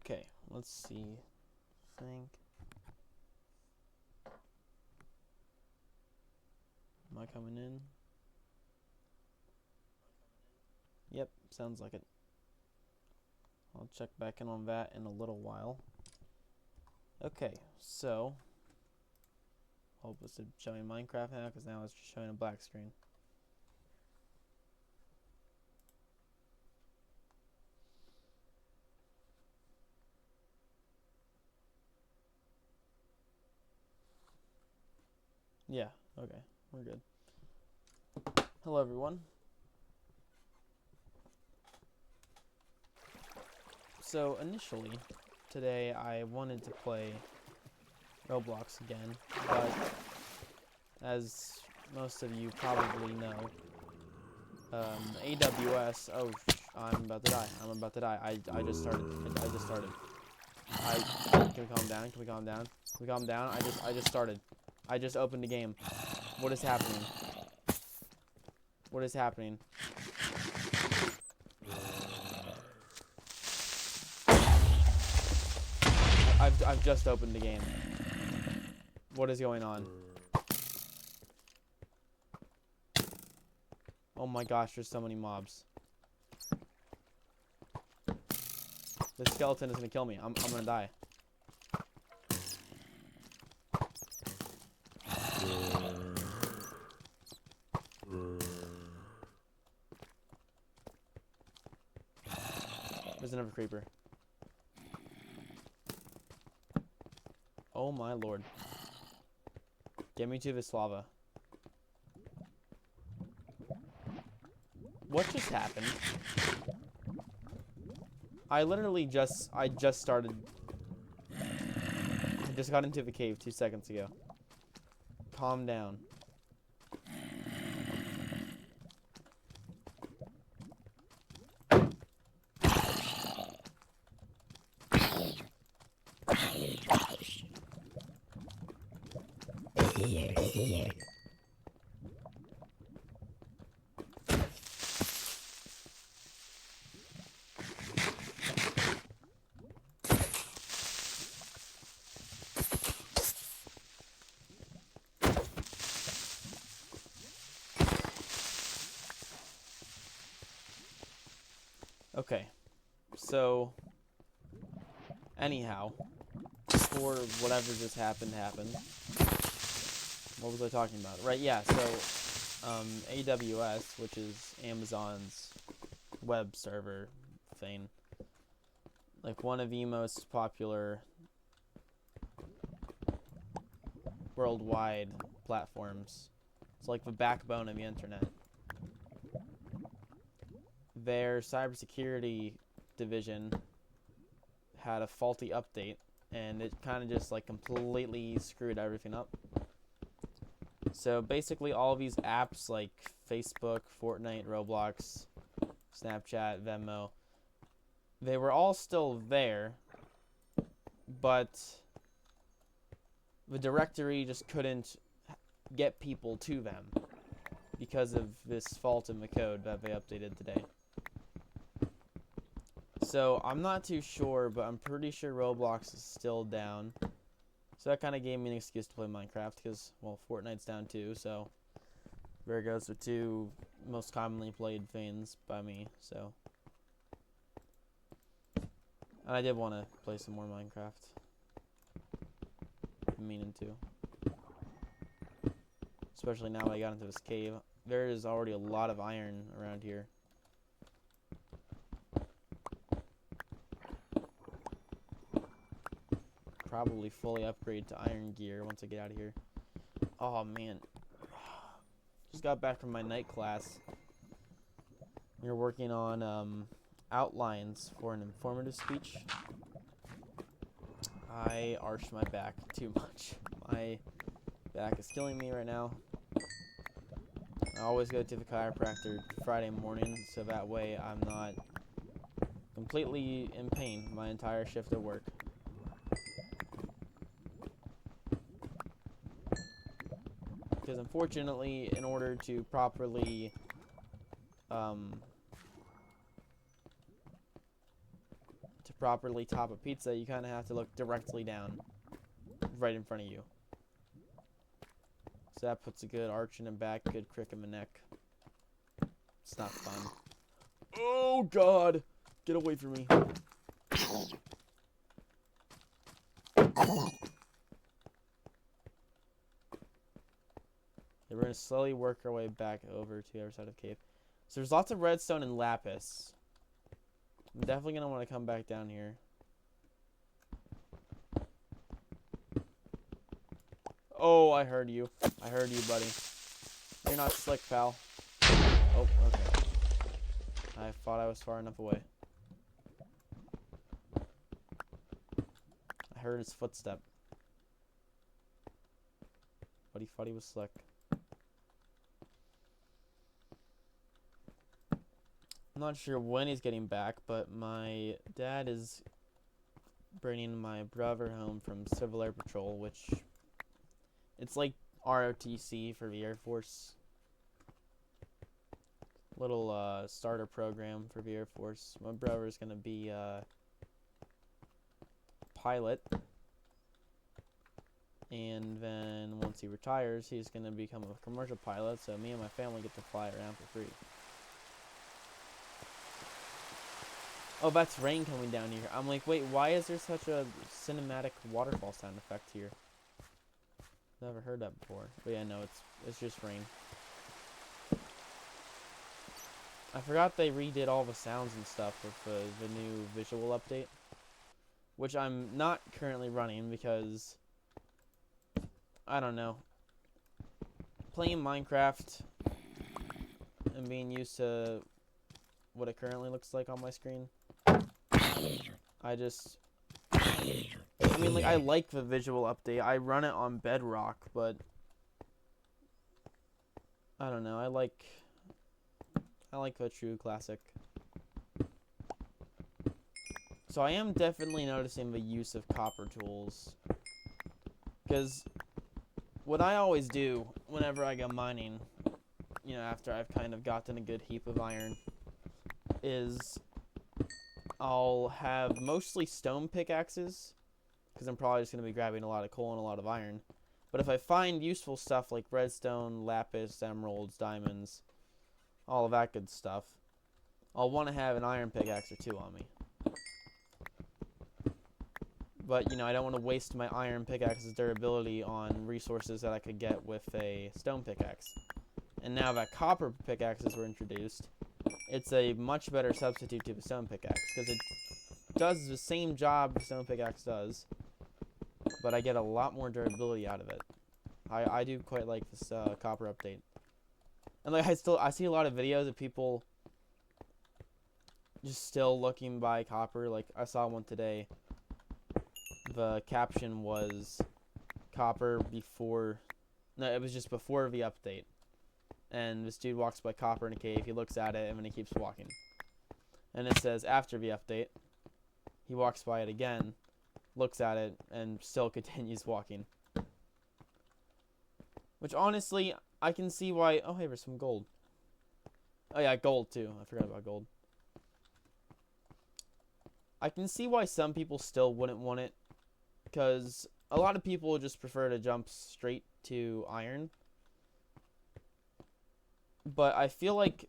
Okay, let's see. Think. Am I coming in? Yep, sounds like it. I'll check back in on that in a little while. Okay, so hope it's showing Minecraft now, because now it's just showing a black screen. Yeah, okay, we're good. Hello everyone. So initially, today I wanted to play Roblox again, but as most of you probably know, AWS, I'm about to die. I'm about to die. I just started. I just started. Can we calm down? Can we calm down? Can we calm down? I just started. I just opened the game. What is happening? What is happening? I've just opened the game. What is going on? Oh my gosh, there's so many mobs. The skeleton is gonna kill me. I'm gonna die. There's another creeper. Oh my lord. Get me to this lava. What just happened? I just started. I just got into the cave 2 seconds ago. Calm down. Okay, so anyhow, before whatever just happened, what was I talking about? Right, yeah, so AWS, which is Amazon's web server thing, like one of the most popular worldwide platforms. It's like the backbone of the internet. Their cybersecurity division had a faulty update, and it kind of just like completely screwed everything up. So basically all of these apps like Facebook, Fortnite, Roblox, Snapchat, Venmo, they were all still there, but the directory just couldn't get people to them because of this fault in the code that they updated today. So I'm not too sure, but I'm pretty sure Roblox is still down. So that kind of gave me an excuse to play Minecraft because, well, Fortnite's down too. So there goes the two most commonly played things by me. So, and I did want to play some more Minecraft. I'm meaning to. Especially now that I got into this cave. There is already a lot of iron around here. Probably fully upgrade to iron gear once I get out of here. Oh man, just got back from my night class. We were working on outlines for an informative speech. I arched my back too much. My back is killing me right now. I always go to the chiropractor Friday morning, so that way I'm not completely in pain my entire shift at work. Because unfortunately, in order to properly properly top a pizza, you kind of have to look directly down, right in front of you. So that puts a good arch in the back, good crick in the neck. It's not fun. Oh, God! Get away from me. Yeah, we're going to slowly work our way back over to the other side of the cave. So there's lots of redstone and lapis. I'm definitely going to want to come back down here. Oh, I heard you. I heard you, buddy. You're not slick, pal. Oh, okay. I thought I was far enough away. I heard his footstep. But he thought he was slick. I'm not sure when he's getting back, but my dad is bringing my brother home from Civil Air Patrol, which it's like ROTC for the Air Force. Little starter program for the Air Force. My brother is going to be a pilot. And then once he retires, he's going to become a commercial pilot, so me and my family get to fly around for free. Oh, that's rain coming down here. I'm like, wait, why is there such a cinematic waterfall sound effect here? Never heard that before. But yeah, no, it's just rain. I forgot they redid all the sounds and stuff with the new visual update, which I'm not currently running because, I don't know, playing Minecraft and being used to what it currently looks like on my screen, I mean, like, I like the visual update. I run it on Bedrock, but I don't know. I like the true classic. So I am definitely noticing the use of copper tools, because what I always do whenever I go mining, you know, after I've kind of gotten a good heap of iron, is I'll have mostly stone pickaxes, because I'm probably just going to be grabbing a lot of coal and a lot of iron. But if I find useful stuff like redstone, lapis, emeralds, diamonds, all of that good stuff, I'll want to have an iron pickaxe or two on me. But, you know, I don't want to waste my iron pickaxe's durability on resources that I could get with a stone pickaxe. And now that copper pickaxes were introduced, it's a much better substitute to the stone pickaxe, because it does the same job the stone pickaxe does, but I get a lot more durability out of it. I do quite like this copper update. And like I see a lot of videos of people just still looking by copper. Like I saw one today. The caption was copper before, no, it was just before the update. And this dude walks by copper in a cave, he looks at it, and then he keeps walking. And it says after the update, he walks by it again, looks at it, and still continues walking. Which honestly, I can see why, oh hey, there's some gold. Oh yeah, gold too, I forgot about gold. I can see why some people still wouldn't want it, because a lot of people just prefer to jump straight to iron. But I feel like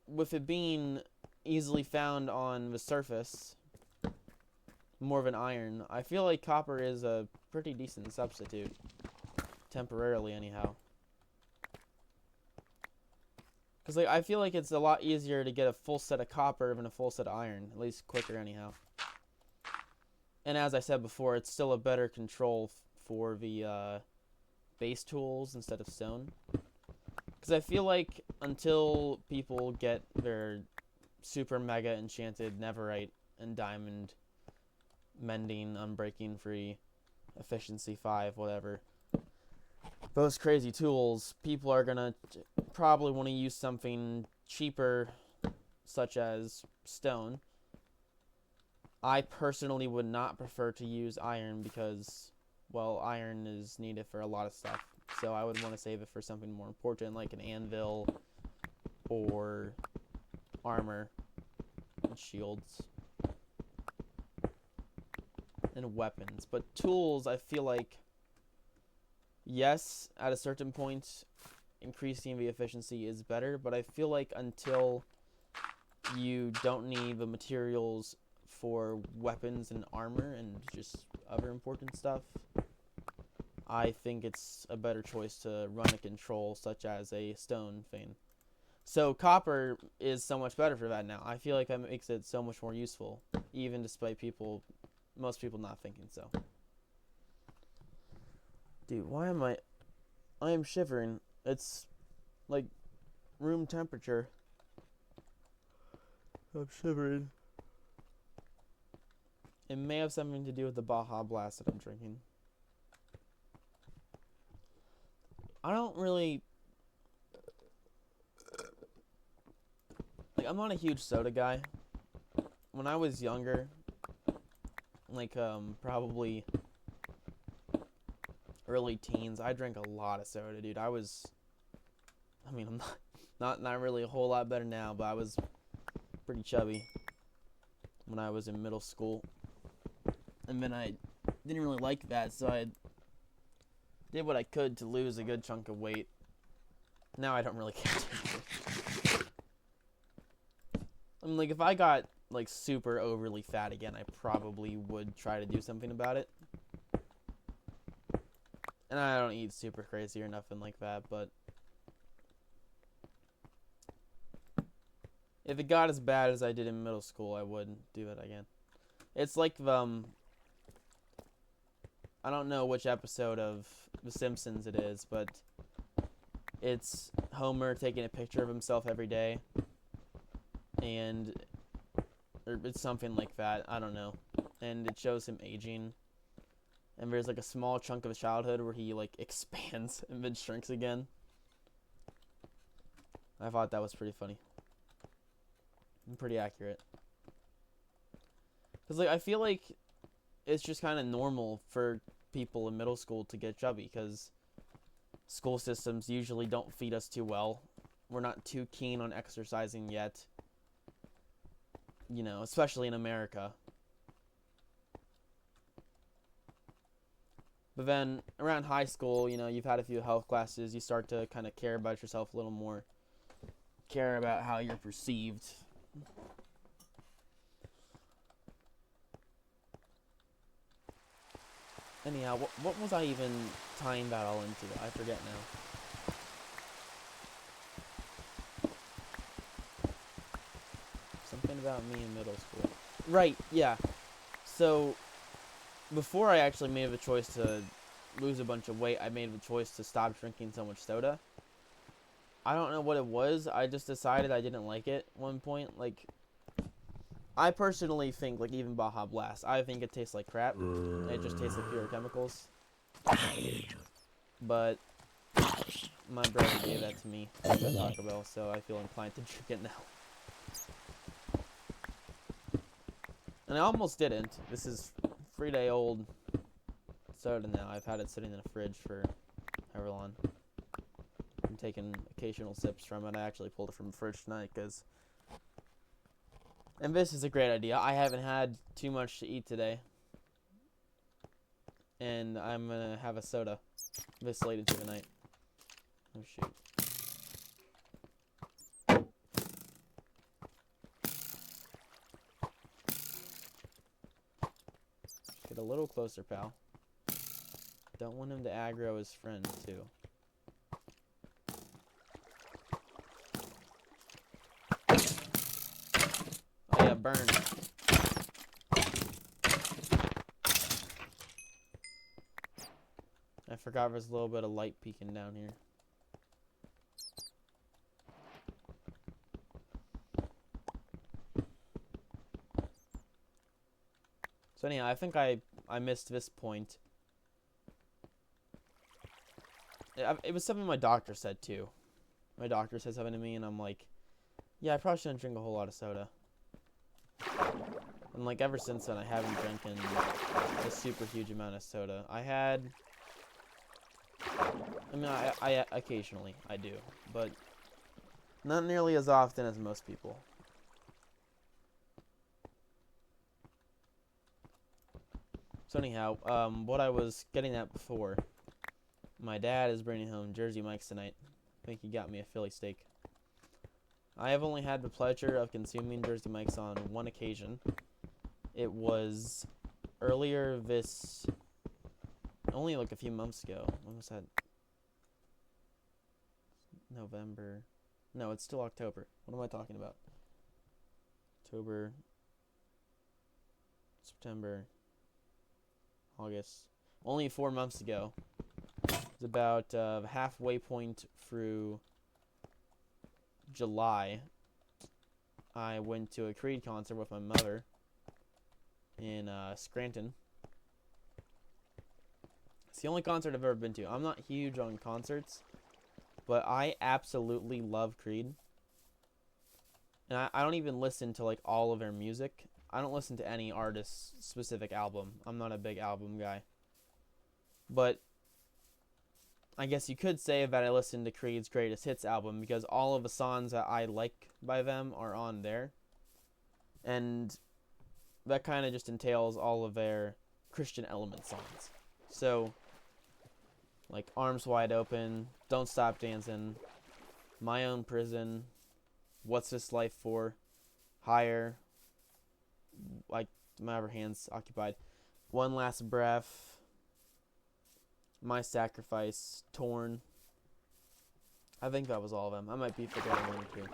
with it being easily found on the surface, more of an iron, I feel like copper is a pretty decent substitute. Temporarily, anyhow. Because like, I feel like it's a lot easier to get a full set of copper than a full set of iron. At least quicker, anyhow. And as I said before, it's still a better control for the base tools instead of stone. Because I feel like until people get their super mega enchanted netherite and diamond mending, unbreaking free, efficiency 5, whatever, those crazy tools, people are going to probably want to use something cheaper, such as stone. I personally would not prefer to use iron because, well, iron is needed for a lot of stuff. So I would want to save it for something more important, like an anvil or armor and shields. and weapons. But tools, I feel like, yes, at a certain point, increasing the efficiency is better. But I feel like until you don't need the materials for weapons and armor and just other important stuff, I think it's a better choice to run a control such as a stone vein. So copper is so much better for that now. I feel like that makes it so much more useful, even despite most people not thinking so. Dude, why am I am shivering. It's like room temperature. I'm shivering. It may have something to do with the Baja Blast that I'm drinking. I don't really... I'm not a huge soda guy. When I was younger, probably early teens, I drank a lot of soda, dude. I'm not really a whole lot better now, but I was pretty chubby when I was in middle school. And then I didn't really like that, so I did what I could to lose a good chunk of weight. Now I don't really care. If I got super overly fat again, I probably would try to do something about it. And I don't eat super crazy or nothing like that, but if it got as bad as I did in middle school, I would do it again. It's like I don't know which episode of The Simpsons it is, but it's Homer taking a picture of himself every day. Or it's something like that. I don't know. And it shows him aging. And there's a small chunk of his childhood where he expands and then shrinks again. I thought that was pretty funny. And pretty accurate. Because I feel like it's just kind of normal for people in middle school to get chubby because school systems usually don't feed us too well. We're not too keen on exercising yet. Especially in America. But then around high school, you've had a few health classes. You start to kind of care about yourself a little more. Care about how you're perceived. Anyhow, what was I even tying that all into? I forget now. Something about me in middle school. Right, yeah. So, before I actually made the choice to lose a bunch of weight, I made the choice to stop drinking so much soda. I don't know what it was. I just decided I didn't like it at one point. I personally think, even Baja Blast, I think it tastes like crap. It just tastes like pure chemicals. But my brother gave that to me at Taco Bell, so I feel inclined to drink it now. And I almost didn't. This is 3-day-old soda now. I've had it sitting in a fridge for however long. I'm taking occasional sips from it. I actually pulled it from the fridge tonight because... And this is a great idea. I haven't had too much to eat today. And I'm going to have a soda this late into the night. Oh, shoot. Get a little closer, pal. Don't want him to aggro his friend, too. Oh, yeah, burn. I forgot there's a little bit of light peeking down here. So anyhow, I think I missed this point. It was something my doctor said too. My doctor said something to me and I'm like, yeah, I probably shouldn't drink a whole lot of soda. And ever since then I haven't drinking a super huge amount of soda. I occasionally I do, but not nearly as often as most people. So anyhow, what I was getting at before, my dad is bringing home Jersey Mike's tonight. I think he got me a Philly steak. I have only had the pleasure of consuming Jersey Mike's on one occasion. It was earlier only like a few months ago. When was that? November. No, it's still October. What am I talking about? October, September, August. Only 4 months ago. It's about halfway point through July. I went to a Creed concert with my mother in Scranton. It's the only concert I've ever been to. I'm not huge on concerts, but I absolutely love Creed. And I don't even listen to like all of their music. I don't listen to any artist's specific album. I'm not a big album guy. But I guess you could say that I listened to Creed's Greatest Hits album because all of the songs that I like by them are on there. And that kind of just entails all of their Christian element songs. So, like Arms Wide Open, Don't Stop Dancing, My Own Prison, What's This Life For, Higher, like My Other Hands Occupied, One Last Breath, My Sacrifice, Torn. I think that was all of them. I might be forgetting one or two.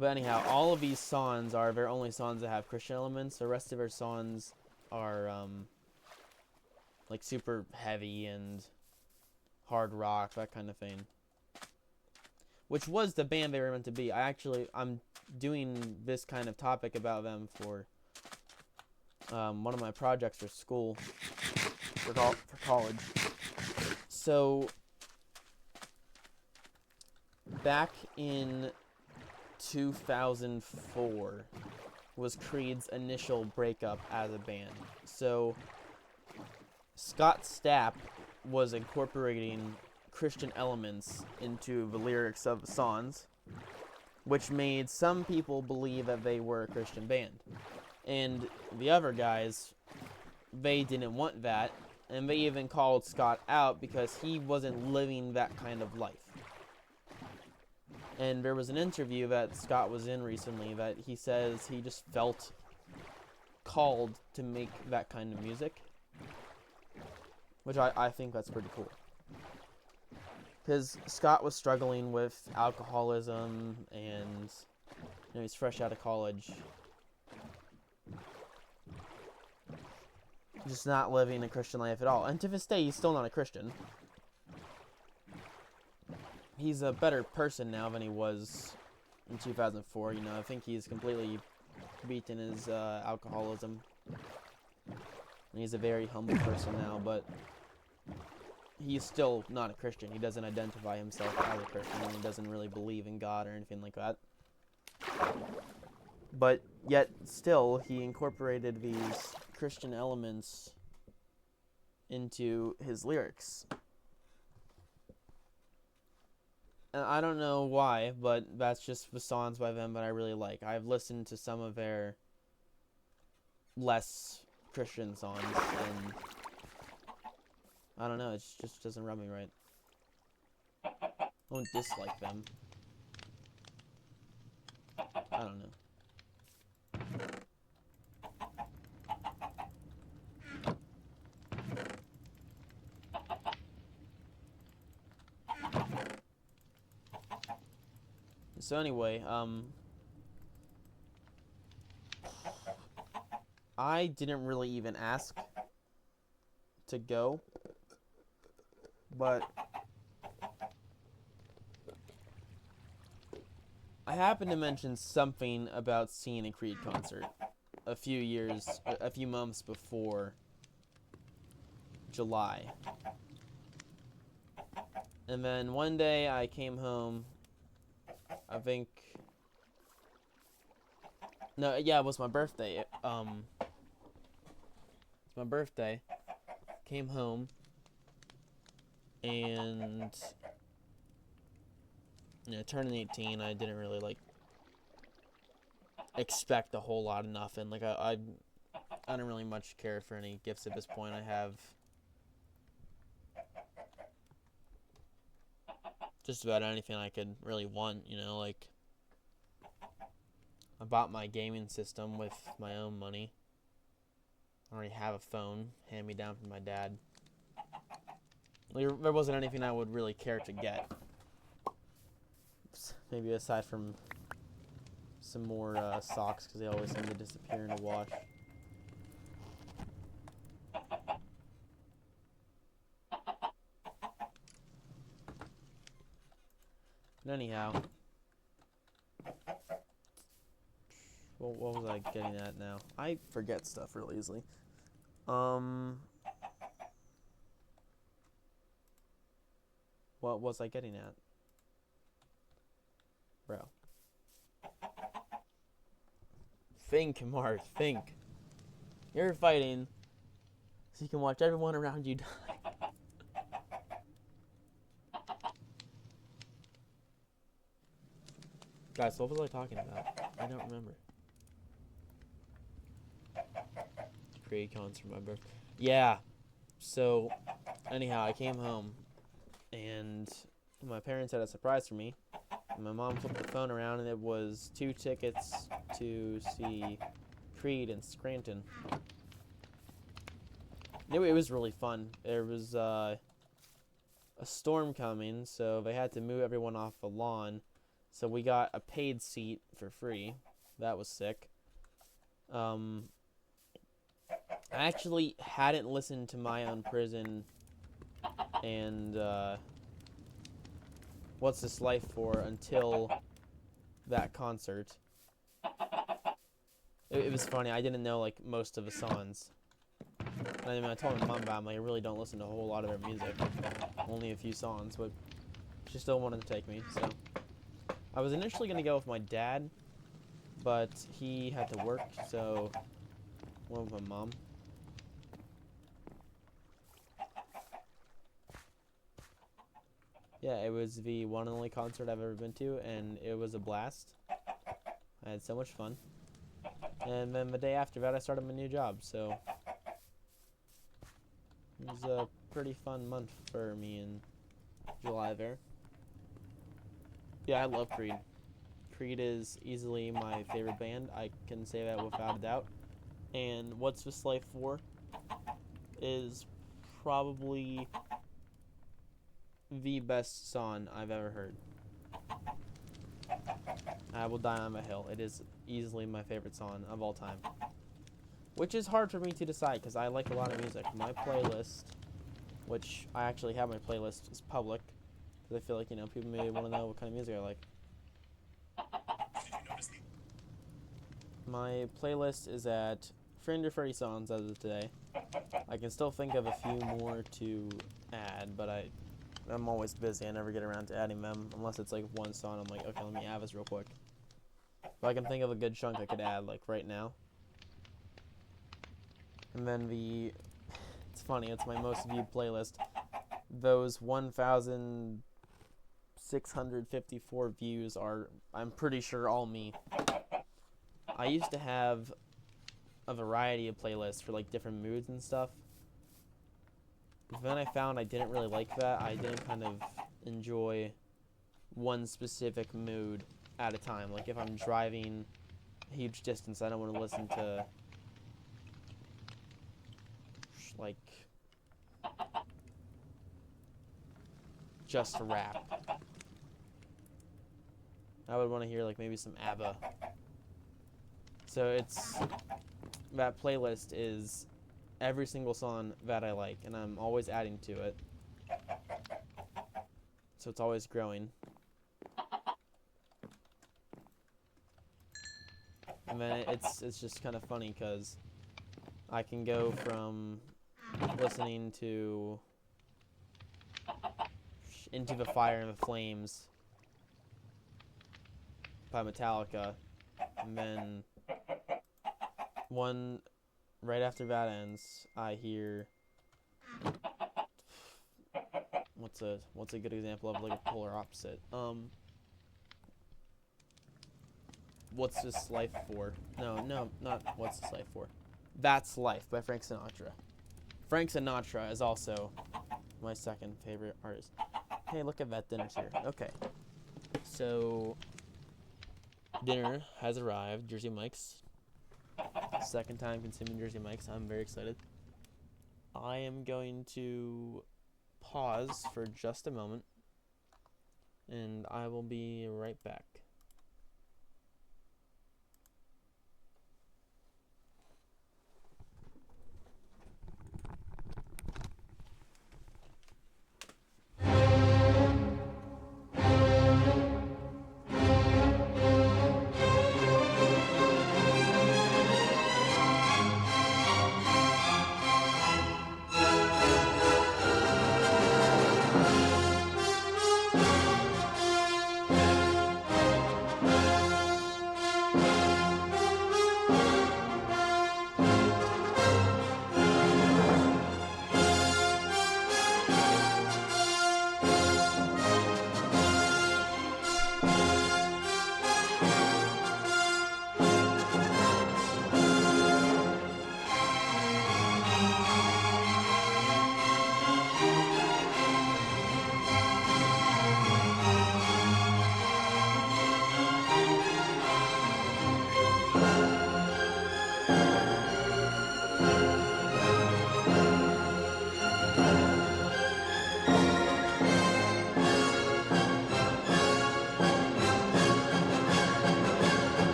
But anyhow, all of these songs are their only songs that have Christian elements. The rest of their songs are like super heavy and hard rock, that kind of thing. Which was the band they were meant to be. I'm doing this kind of topic about them for one of my projects for school, for college. So, back in 2004 was Creed's initial breakup as a band. So, Scott Stapp was incorporating Christian elements into the lyrics of the songs, which made some people believe that they were a Christian band. And the other guys, they didn't want that, and they even called Scott out because he wasn't living that kind of life. And there was an interview that Scott was in recently that he says he just felt called to make that kind of music, which I think that's pretty cool. Because Scott was struggling with alcoholism and, he's fresh out of college. Just not living a Christian life at all. And to this day, he's still not a Christian. He's a better person now than he was in 2004. I think he's completely beaten his alcoholism. And he's a very humble person now, but he's still not a Christian. He doesn't identify himself as a Christian, and he doesn't really believe in God or anything like that. But yet, still, he incorporated these Christian elements into his lyrics. And I don't know why, but that's just the songs by them that I really like. I've listened to some of their less Christian songs, and I don't know, it just doesn't rub me right. I don't dislike them. I don't know. So anyway, I didn't really even ask to go, but I happened to mention something about seeing a Creed concert a few months before July. And then one day I came home, I think, no, yeah, it was my birthday. It's my birthday. Came home, and turning 18, I didn't really expect a whole lot of nothing. I don't really much care for any gifts at this point. I have just about anything I could really want, you know, like I bought my gaming system with my own money. I already have a phone, hand me down from my dad. There wasn't anything I would really care to get. Maybe aside from some more socks, because they always seem to disappear in the wash. But anyhow, what was I getting at now? I forget stuff real easily. What was I getting at? Bro. Think, Mark, think. You're fighting so you can watch everyone around you die. Guys, what was I talking about? I don't remember. Create cons for my birthday. Yeah. So, anyhow, I came home and my parents had a surprise for me. And my mom flipped the phone around and it was 2 tickets to see Creed in Scranton. It was really fun. There was a storm coming, so they had to move everyone off the lawn. So we got a paid seat for free. That was sick. I actually hadn't listened to My Own Prison and What's This Life For until that concert. It was funny. I didn't know like most of the songs. And I mean, I told my mom about them. I really don't listen to a whole lot of their music. Only a few songs, but she still wanted to take me. So I was initially gonna go with my dad, but he had to work, so went with my mom. Yeah, it was the one and only concert I've ever been to, and it was a blast. I had so much fun. And then the day after that, I started my new job, so it was a pretty fun month for me in July there. Yeah, I love Creed. Creed is easily my favorite band. I can say that without a doubt. And What's This Life For is probably the best song I've ever heard. I Will Die on a Hill. It is easily my favorite song of all time. Which is hard for me to decide because I like a lot of music. My playlist, which I actually have my playlist, is public. Because I feel like, you know, people may want to know what kind of music I like. My playlist is at 330 songs as of today. I can still think of a few more to add, but I'm always busy. I never get around to adding them unless it's like one song. I'm like, okay, let me add this real quick. But I can think of a good chunk I could add like right now. And then it's funny, it's my most viewed playlist. Those 1,654 views are, I'm pretty sure, all me. I used to have a variety of playlists for like different moods and stuff. But then I found I didn't really like that. I didn't kind of enjoy one specific mood at a time. Like if I'm driving a huge distance, I don't want to listen to like just rap. I would want to hear like maybe some ABBA. So that playlist is every single song that I like, and I'm always adding to it. So it's always growing. And then it's just kind of funny because I can go from listening to Into the Fire and the Flames by Metallica, and then one right after that ends, I hear what's a good example of like a polar opposite? What's This Life For? No, not What's This Life For? That's Life by Frank Sinatra. Frank Sinatra is also my second favorite artist. Hey, look at that dinner's here. Okay. So, dinner has arrived. Jersey Mike's. Second time consuming Jersey Mike's. I'm very excited. I am going to pause for just a moment, and I will be right back.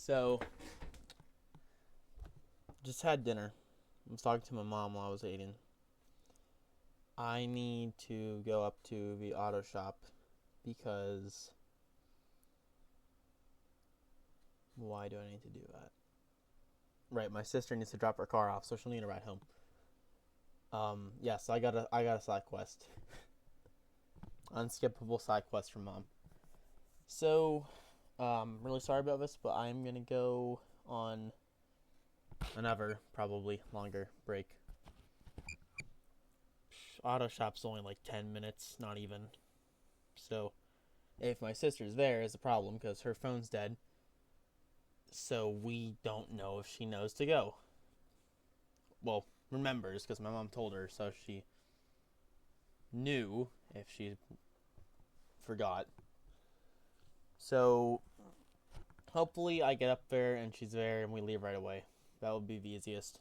So, just had dinner. I was talking to my mom while I was eating. I need to go up to the auto shop because why do I need to do that? Right, my sister needs to drop her car off, so she'll need a ride home. So I got a side quest. Unskippable side quest from Mom. So, really sorry about this, but I'm gonna go on another, probably longer break. Auto shop's only like 10 minutes, not even. So, if my sister's there, is a problem because her phone's dead. So we don't know if she knows to go. Well, remembers because my mom told her, so she knew if she forgot. So hopefully I get up there and she's there and we leave right away. That would be the easiest.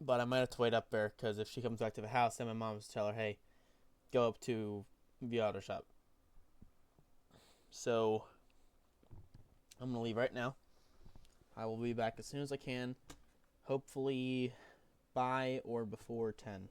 But I might have to wait up there because if she comes back to the house, then my mom will tell her, hey, go up to the auto shop. So I'm going to leave right now. I will be back as soon as I can. Hopefully by or before 10.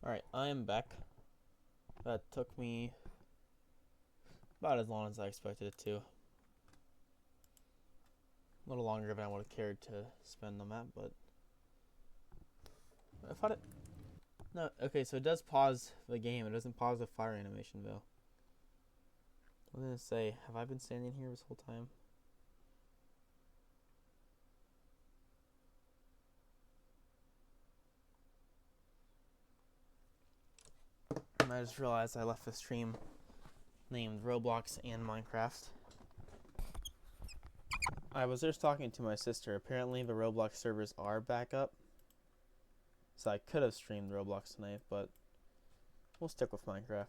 Alright, I am back. That took me about as long as I expected it to. A little longer than I would have cared to spend on that, but I thought it. No, okay, so it does pause the game. It doesn't pause the fire animation, though. I was gonna say, have I been standing here this whole time? I just realized I left the stream named Roblox and Minecraft. I was just talking to my sister. Apparently the Roblox servers are back up. So I could have streamed Roblox tonight, but we'll stick with Minecraft.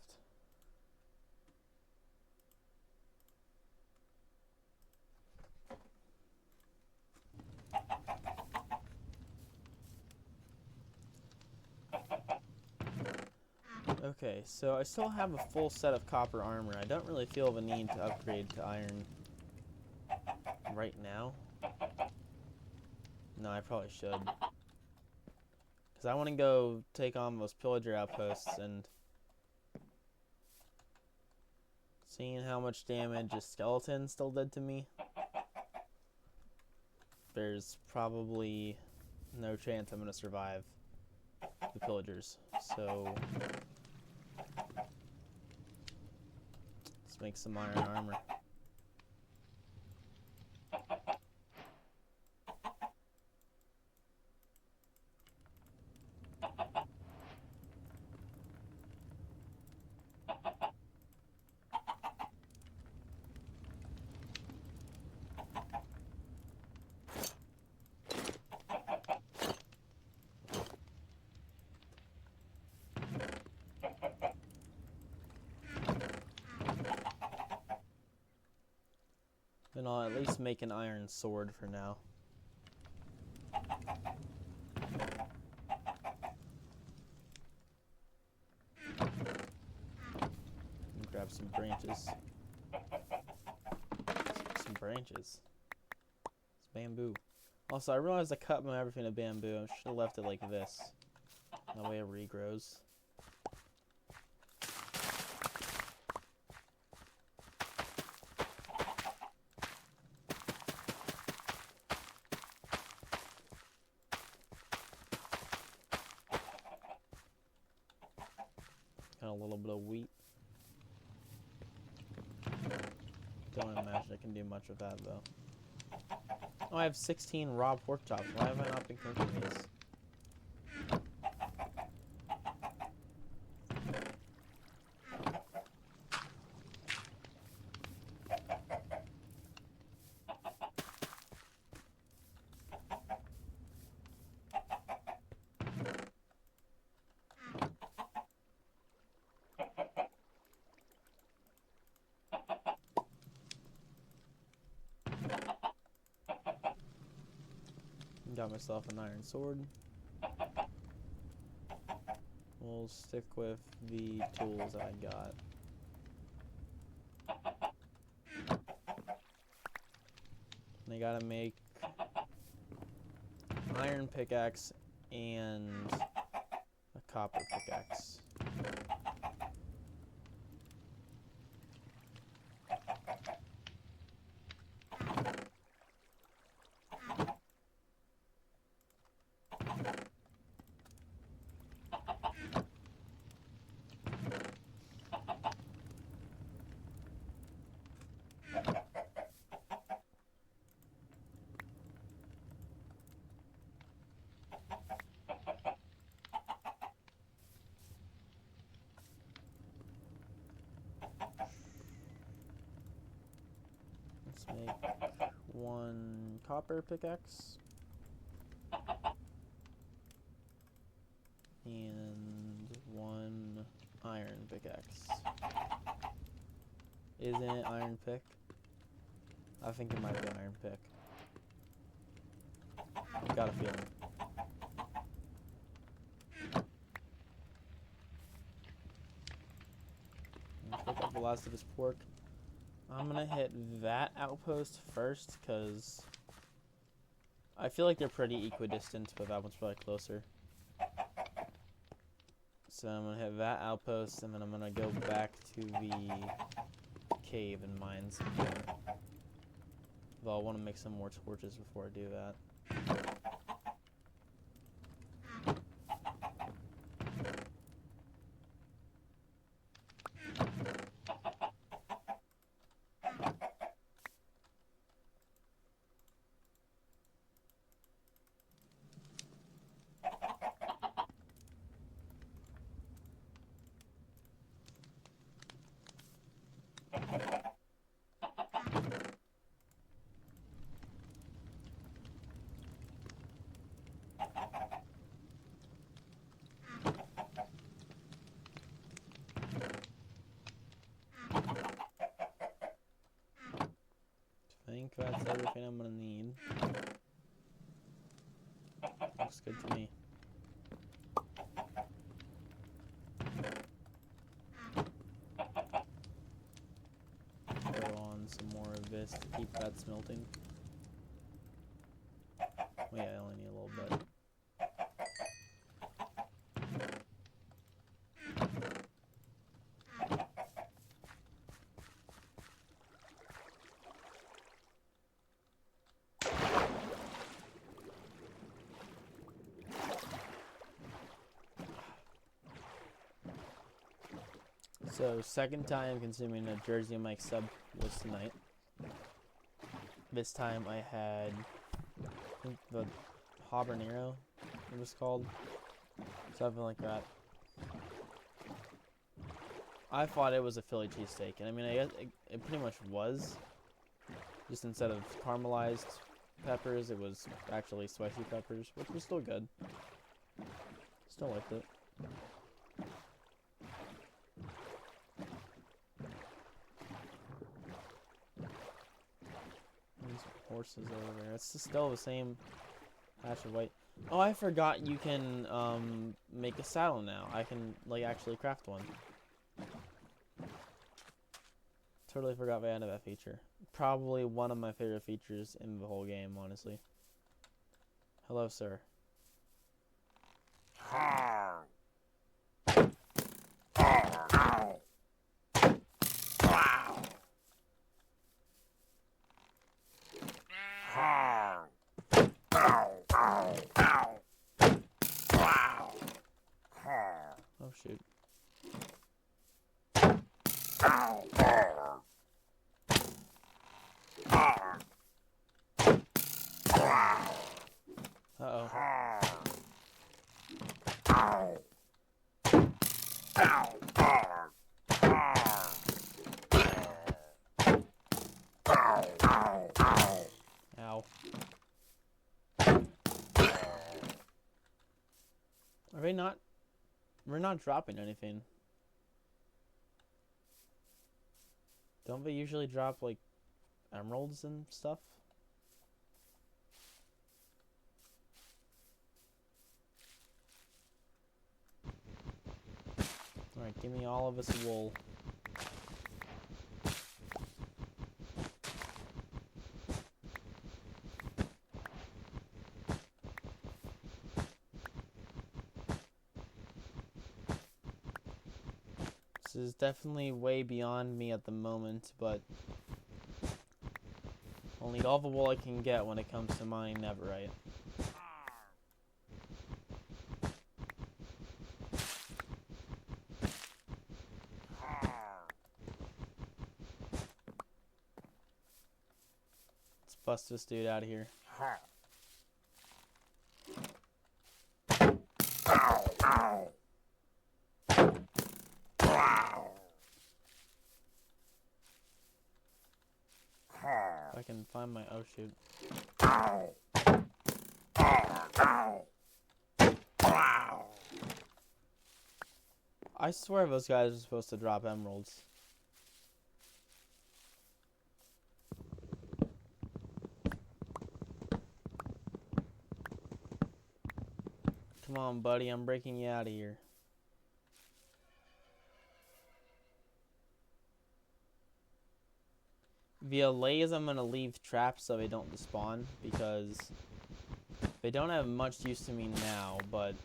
Okay, so I still have a full set of copper armor. I don't really feel the need to upgrade to iron right now. No, I probably should. Because I want to go take on those pillager outposts, and seeing how much damage a skeleton still did to me, there's probably no chance I'm going to survive the pillagers. So let's make some iron armor. Then I'll at least make an iron sword for now. And grab some branches. Some branches. It's bamboo. Also, I realized I cut everything to bamboo. I should have left it like this. That way it regrows. Got a little bit of wheat. Don't imagine I can do much with that, though. Oh, I have 16 raw pork chops. Why have I not been cooking these? Got myself an iron sword. We'll stick with the tools that I got. And I gotta make iron pickaxe and a copper pickaxe. Let's make one copper pickaxe and one iron pickaxe. Isn't it iron pick? I think it might be iron pick. I've got a feeling. Cook up the last of this pork. I'm gonna hit that outpost first because I feel like they're pretty equidistant, but that one's probably closer. So I'm gonna hit that outpost, and then I'm gonna go back to the cave and mine some more. Though I want to make some more torches before I do that. I think that's everything I'm gonna need. Looks good to me. Throw on some more of this to keep that smelting. Well, yeah, I only need a little bit. So, second time consuming a Jersey Mike sub was tonight. This time I had, I think, the habanero, it was called. Something like that. I thought it was a Philly cheesesteak, and I mean, I guess it pretty much was. Just instead of caramelized peppers, it was actually spicy peppers, which was still good. Still liked it. These horses over there. It's still the same patch of white. Oh, I forgot you can make a saddle now. I can like actually craft one. Totally forgot the end of that feature. Probably one of my favorite features in the whole game, honestly. Hello, sir. Oh shoot. Uh-oh. Ow. Are they not? We're not dropping anything. Don't they usually drop, like, emeralds and stuff? Give me all of this wool. This is definitely way beyond me at the moment, but I'll need all the wool I can get when it comes to mining netherite. Let's bust this dude out of here. If I can find my... oh shoot. I swear those guys are supposed to drop emeralds. Come on, buddy, I'm breaking you out of here. Via lays, I'm gonna leave traps so they don't despawn, because they don't have much use to me now, but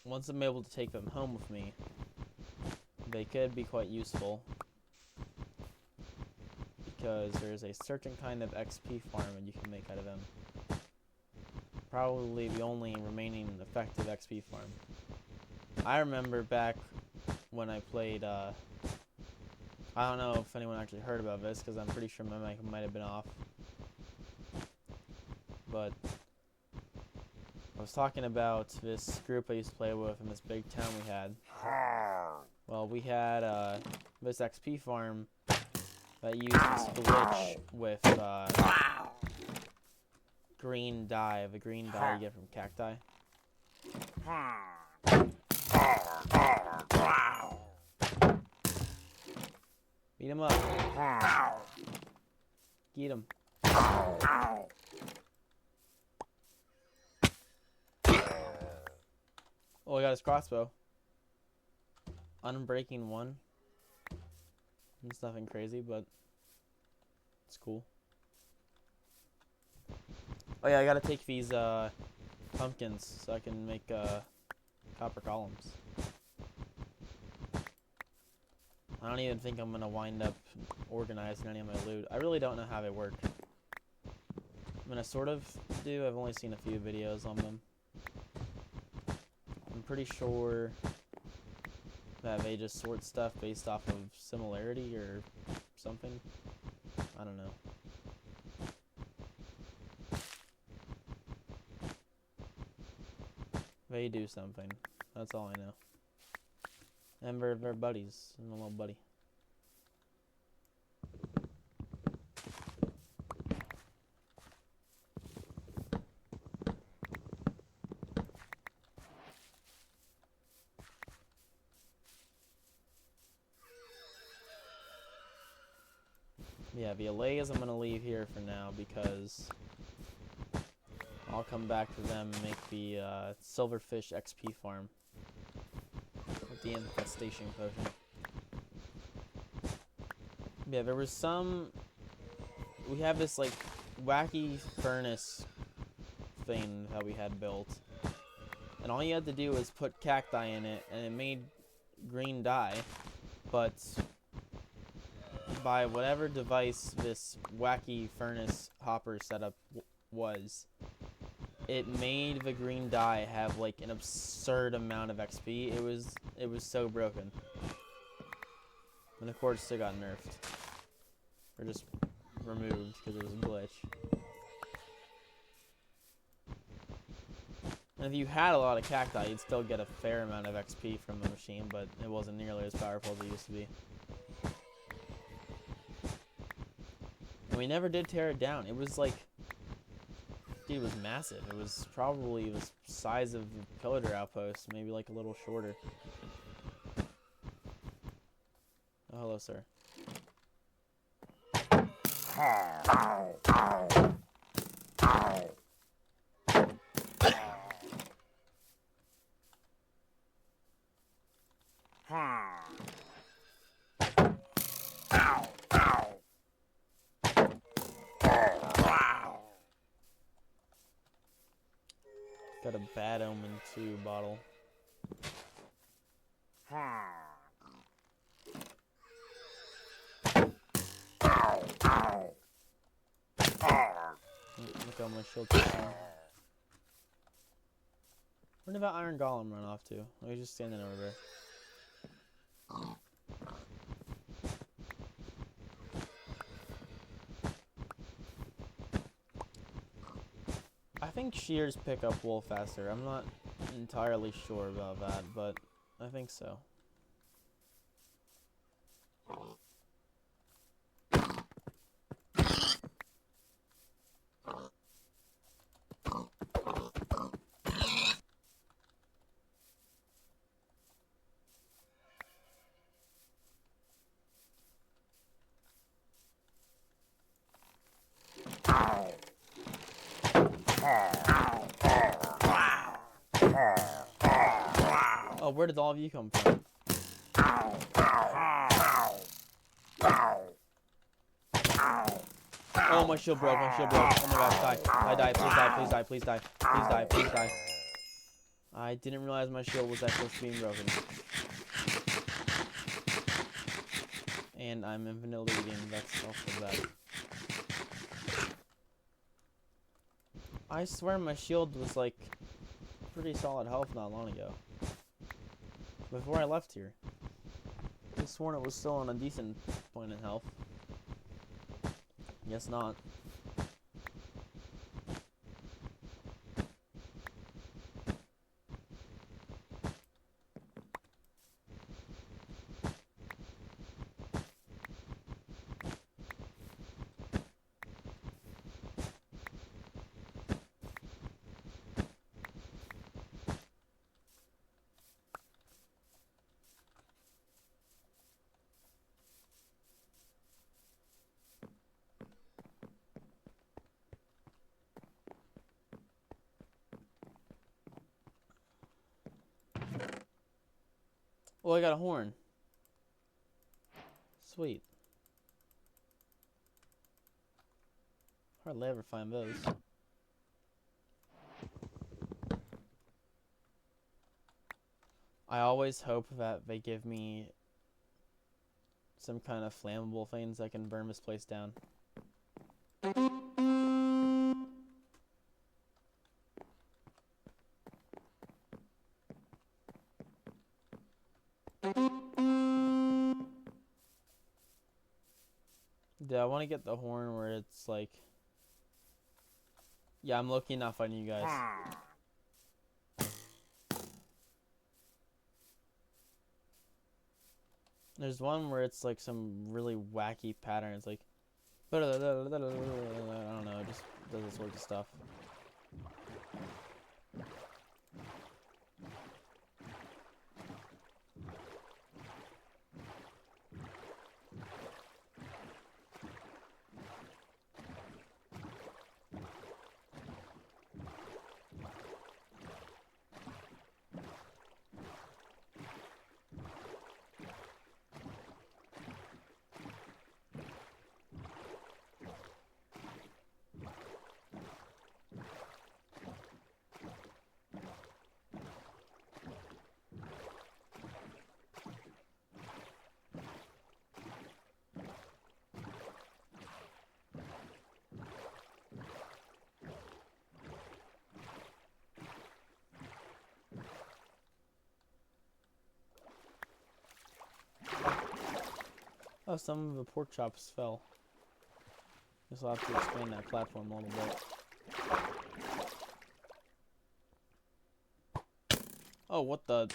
once I'm able to take them home with me, they could be quite useful, because there's a certain kind of XP farm that you can make out of them. Probably the only remaining effective XP farm. I remember back when I played, I don't know if anyone actually heard about this, because I'm pretty sure my mic might have been off. But I was talking about this group I used to play with in this big town we had. Well, we had this XP farm that used this glitch with green dye, the green dye you get from cacti. Beat him up. Get him. Oh, I got his crossbow. Unbreaking 1. It's nothing crazy, but it's cool. Oh yeah, I gotta take these pumpkins so I can make copper columns. I don't even think I'm gonna wind up organizing any of my loot. I really don't know how they work. I'm gonna sort of do. I've only seen a few videos on them. I'm pretty sure that they just sort stuff based off of similarity or something. I don't know. They do something. That's all I know. And they're buddies. I'm a little buddy. Yeah, the Alayas I'm going to leave here for now because I'll come back to them and make the Silverfish XP farm with the infestation potion. Yeah, there was some... we have this, like, wacky furnace thing that we had built. And all you had to do was put cacti in it, and it made green dye. But by whatever device this wacky furnace hopper setup was, it made the green dye have like an absurd amount of XP. It was so broken. And of course it got nerfed. Or just removed because it was a glitch. And if you had a lot of cacti, you'd still get a fair amount of XP from the machine, but it wasn't nearly as powerful as it used to be. And we never did tear it down. It was like, dude, it was massive. It was probably the size of the pillager outpost, maybe like a little shorter. Oh, hello, sir. Got a Bad Omen 2 bottle. Look how my shield kicks in. Where did that Iron Golem run off to? Oh, he's just standing over there. I think shears pick up wool faster. I'm not entirely sure about that, but I think so. Oh, where did all of you come from? Oh, my shield broke, my shield broke. Oh my gosh, die. Die, please die, please die, please die. Please die, please die. I didn't realize my shield was actually being broken. And I'm infinitely eating, that's also bad. I swear my shield was like pretty solid health not long ago. Before I left here. I sworn it was still on a decent point in health. Guess not. Well, I got a horn. Sweet. Hardly ever find those. I always hope that they give me some kind of flammable things that can burn this place down. Yeah, I want to get the horn where it's like... Yeah, I'm lucky enough on you guys. There's one where it's like some really wacky pattern. It's like... I don't know, it just does all sorts of stuff. Oh, some of the pork chops fell. Guess I'll have to expand that platform a little bit. Oh, what the...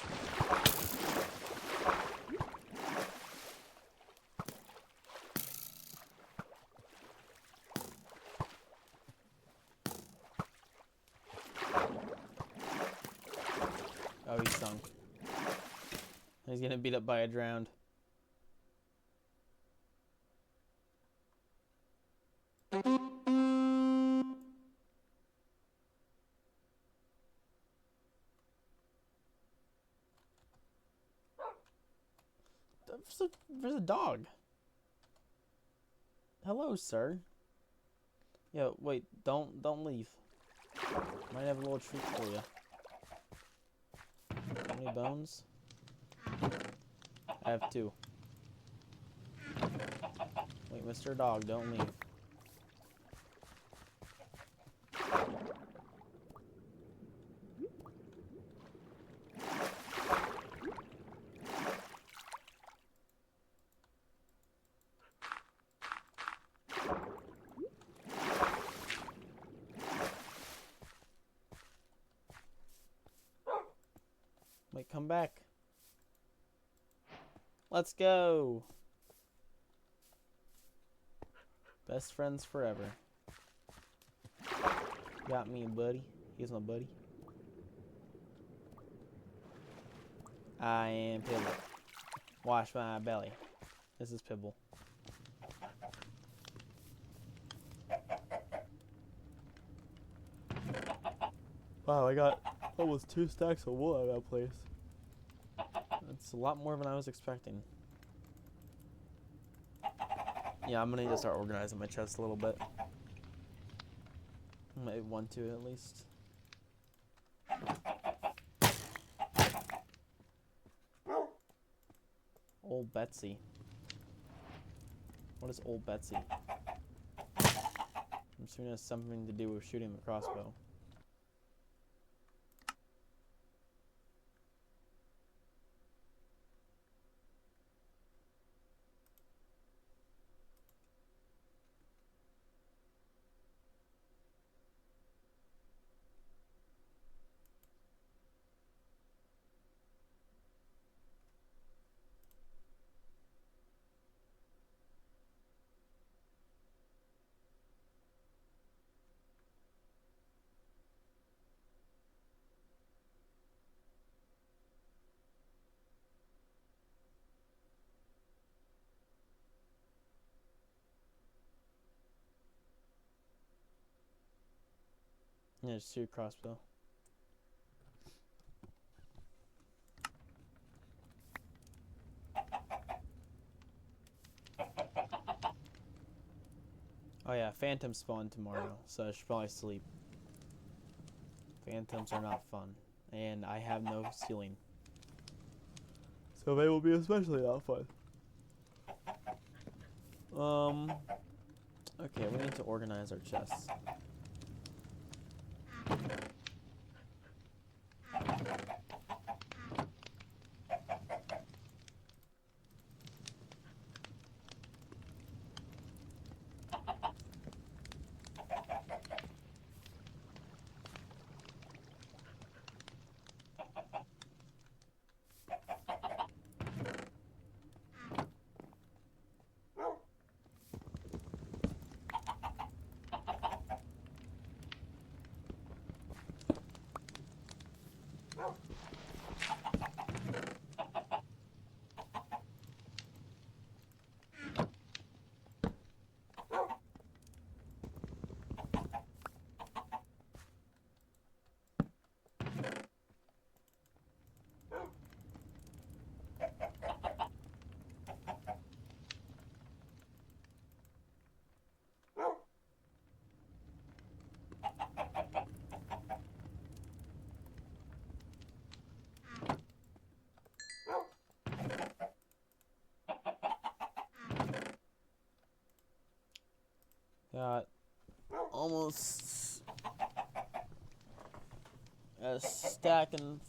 Oh, he sunk. He's getting beat up by a drowned. There's a dog. Hello, sir. Yo, wait, don't leave. Might have a little treat for you. How many bones? I have 2. Wait, Mr. Dog, don't leave. Wait, come back. Let's go. Best friends forever. Got me, buddy. He's my buddy. I am Pibble. Wash my belly. This is Pibble. Wow, I got almost 2 stacks of wool out of that place. That's a lot more than I was expecting. Yeah, I'm gonna need to start organizing my chest a little bit. Maybe 1, 2 at least. Old Betsy. What is Old Betsy? I'm assuming it has something to do with shooting the crossbow. Yeah, just shoot crossbow. Oh yeah, phantoms spawn tomorrow, so I should probably sleep. Phantoms are not fun, and I have no ceiling. So they will be especially not fun. Okay, we need to organize our chests. Got almost a stack and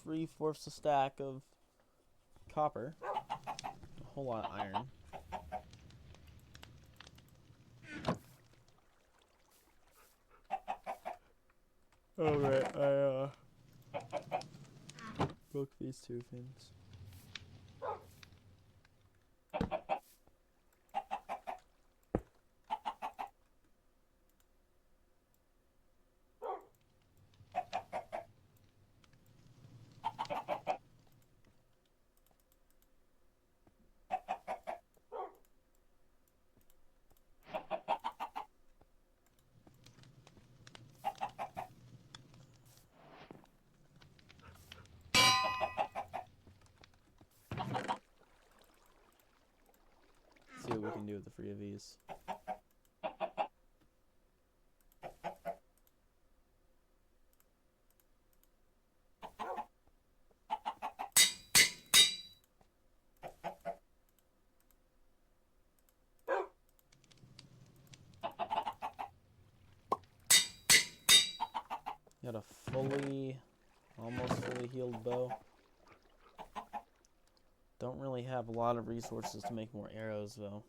3/4 a stack of copper. A whole lot of iron. Alright, I broke these 2 things. See what we can do with the 3 of these. Got a almost fully healed bow. Don't really have a lot of resources to make more arrows though.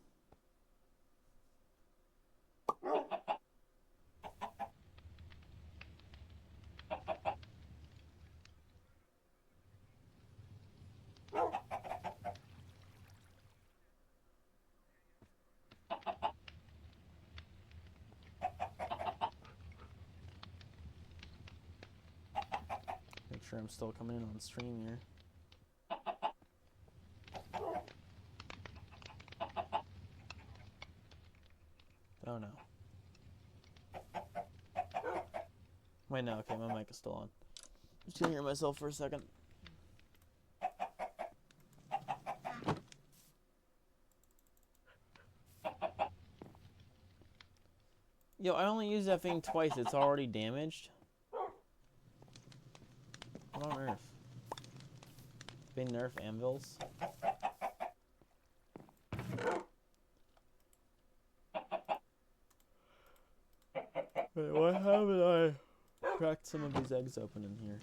Make sure I'm still coming in on stream here. Oh no. Wait, no, okay, my mic is still on. Just gonna hear myself for a second. Yo, I only used that thing twice. It's already damaged. What on earth? They nerf anvils? Wait, why haven't I cracked some of these eggs open in here?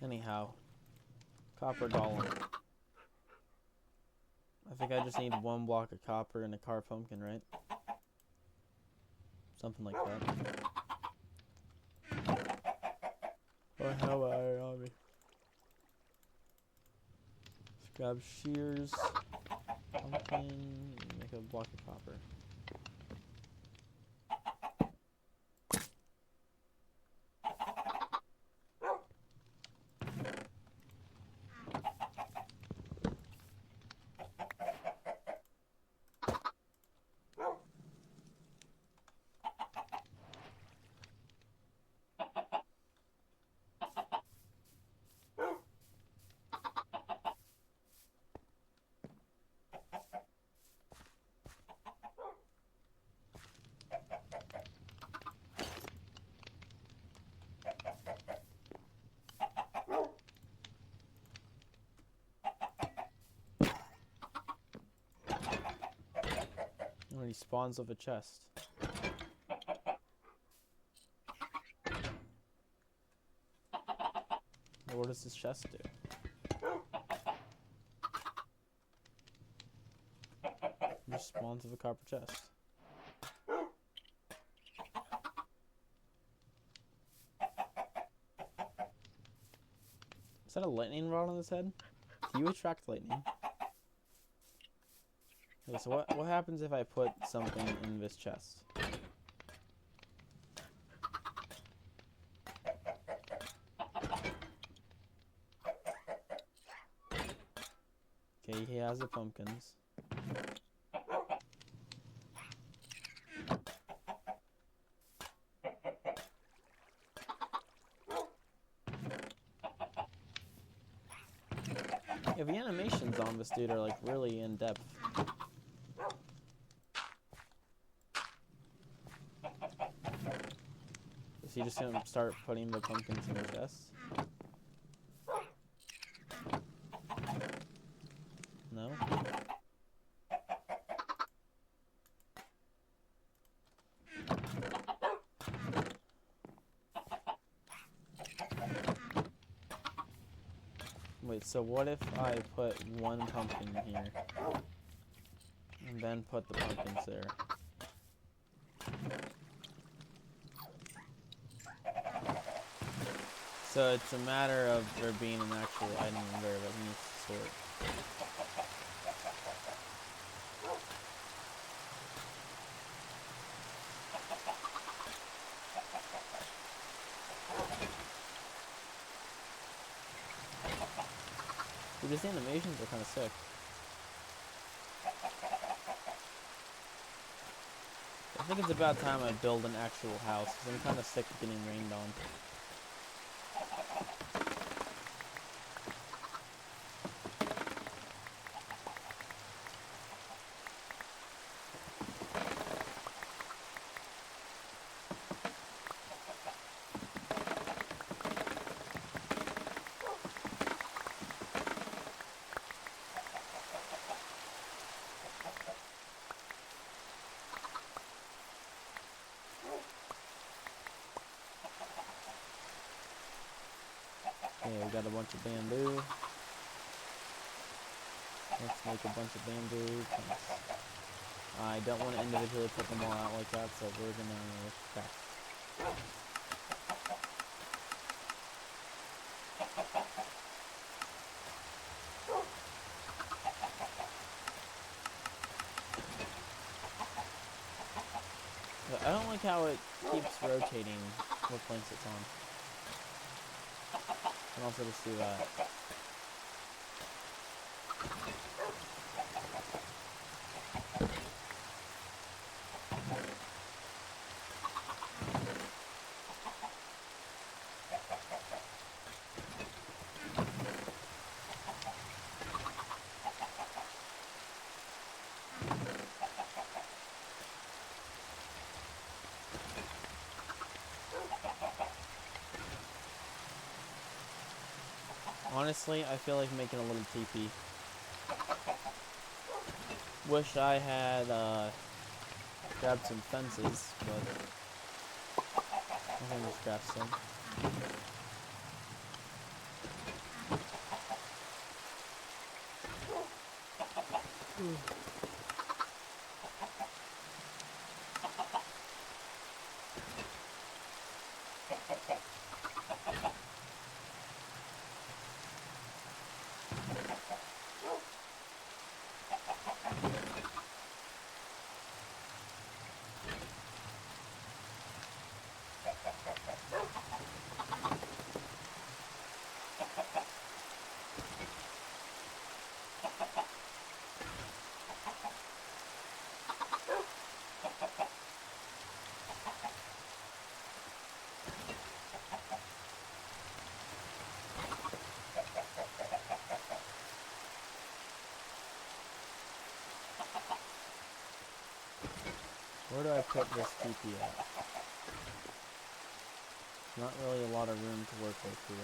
Anyhow, copper golem. I think I just need 1 block of copper and a car pumpkin, right? Something like that. Or how iron on me. Let's grab shears, pumpkin, make a block of copper. When he spawns of a chest. What does this chest do? It just spawns of a copper chest. Is that a lightning rod on his head? Do you attract lightning? Okay, so what happens if I put something in this chest? Okay, he has the pumpkins. Yeah, the animations on this dude are like really in depth. Is he just gonna start putting the pumpkins in the chest? No? Wait, so what if I put 1 pumpkin here and then put the pumpkins there? So it's a matter of there being an actual item in there that needs to sort. Dude, these animations are kind of sick. I think it's about time I build an actual house, because I'm kind of sick of getting rained on. Okay, we got a bunch of bamboo. Let's make a bunch of bamboo planks. I don't want to individually put them all out like that, so we're gonna craft. But I don't like how it keeps rotating what planks it's on. I can also just do that. Honestly, I feel like making a little teepee. Wish I had grabbed some fences, but I can just grab some. Where do I put this teepee at? Not really a lot of room to work with here.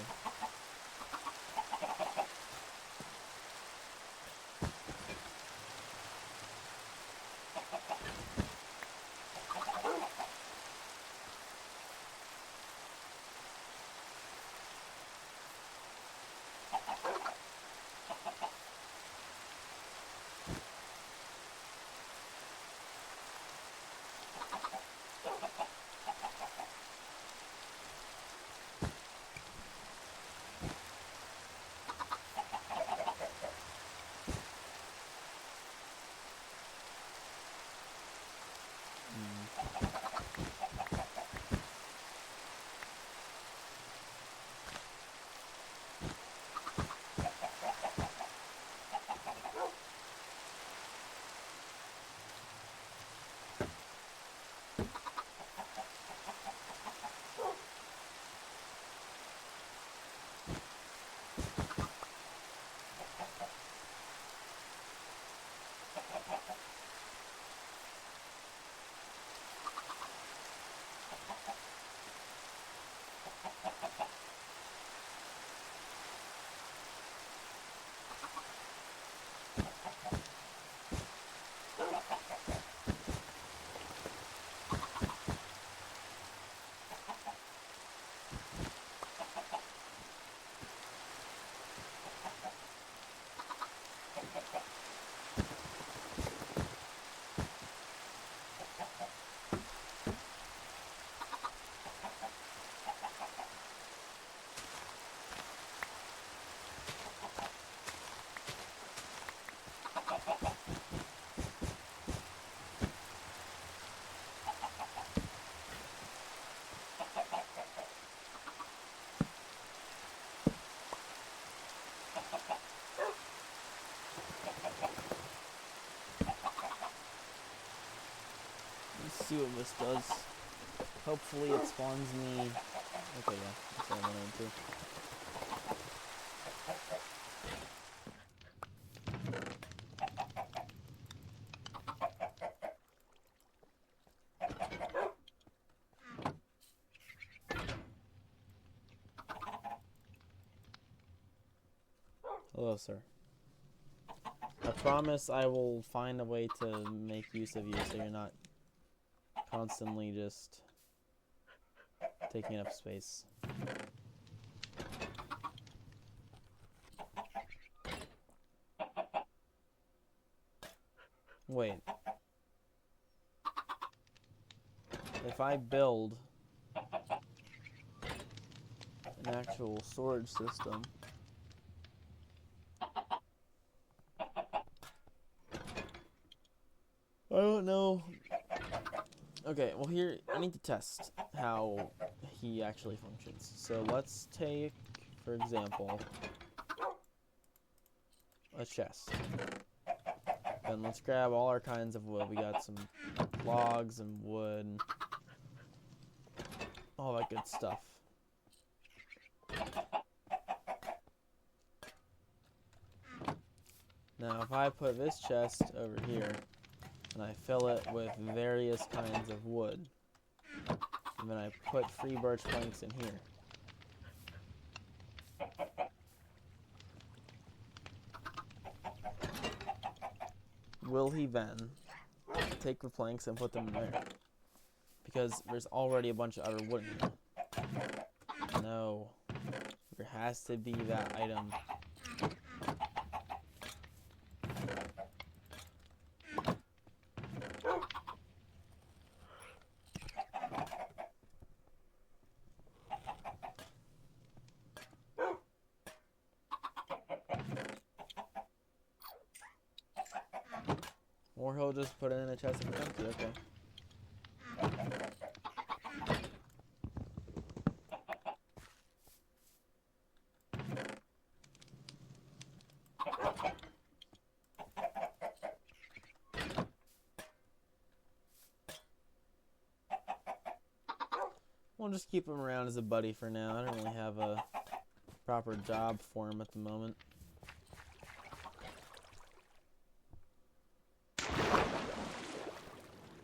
see what this does. Hopefully it spawns me. Okay, yeah, that's what I wanted to. Hello, sir. I promise I will find a way to make use of you so you're not constantly just taking up space. Wait. If I build an actual storage system, I don't know. Okay, well here, I need to test how he actually functions. So let's take, for example, a chest. And let's grab all our kinds of wood. We got some logs and wood, and all that good stuff. Now if I put this chest over here, and I fill it with various kinds of wood, and then I put free birch planks in here, will he then take the planks and put them in there? Because there's already a bunch of other wood in here. No. There has to be that item. Or he'll just put it in a chest if it's empty, okay. We'll just keep him around as a buddy for now. I don't really have a proper job for him at the moment.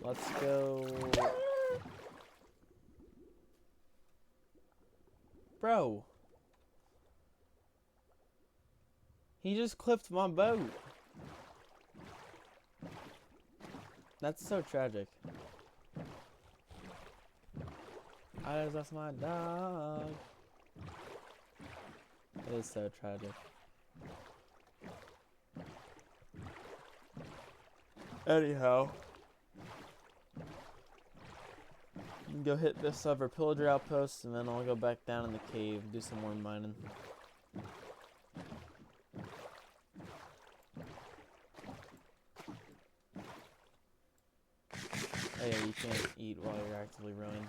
Let's go. Bro. He just clipped my boat. That's so tragic. I just lost my dog. It is so tragic. Anyhow. Go hit this other pillager outpost, and then I'll go back down in the cave and do some more mining. Oh yeah, you can't eat while you're actively rowing.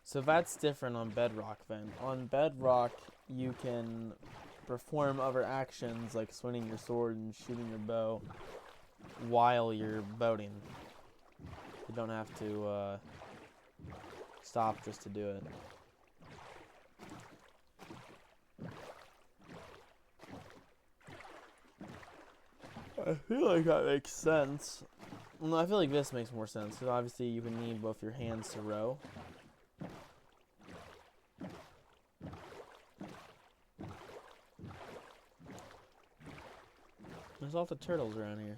So that's different on Bedrock then. On Bedrock, you can perform other actions like swinging your sword and shooting your bow while you're boating. You don't have to stop just to do it. I feel like that makes sense. Well, I feel like this makes more sense because obviously you can need both your hands to row. There's lots of turtles around here.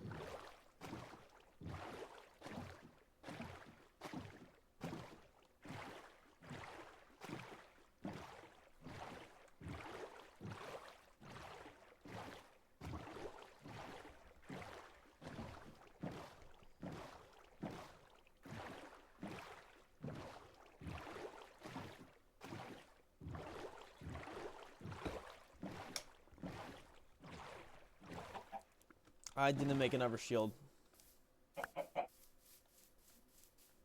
I didn't make another shield.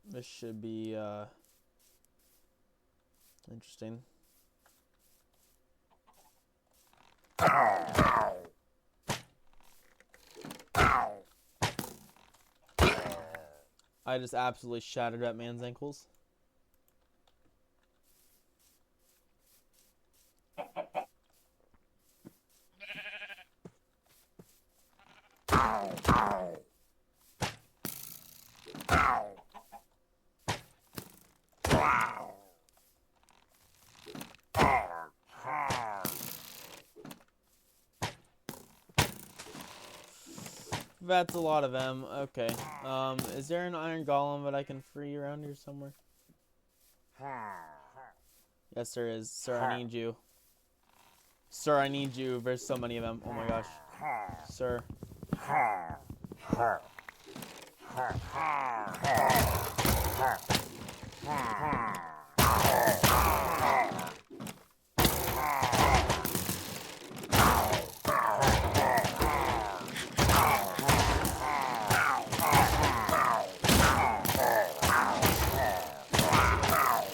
This should be interesting. I just absolutely shattered that man's ankles. That's a lot of them. Okay. Is there an iron golem that I can free around here somewhere? Yes, there is. Sir, I need you. Sir, I need you. There's so many of them. Oh my gosh. Sir.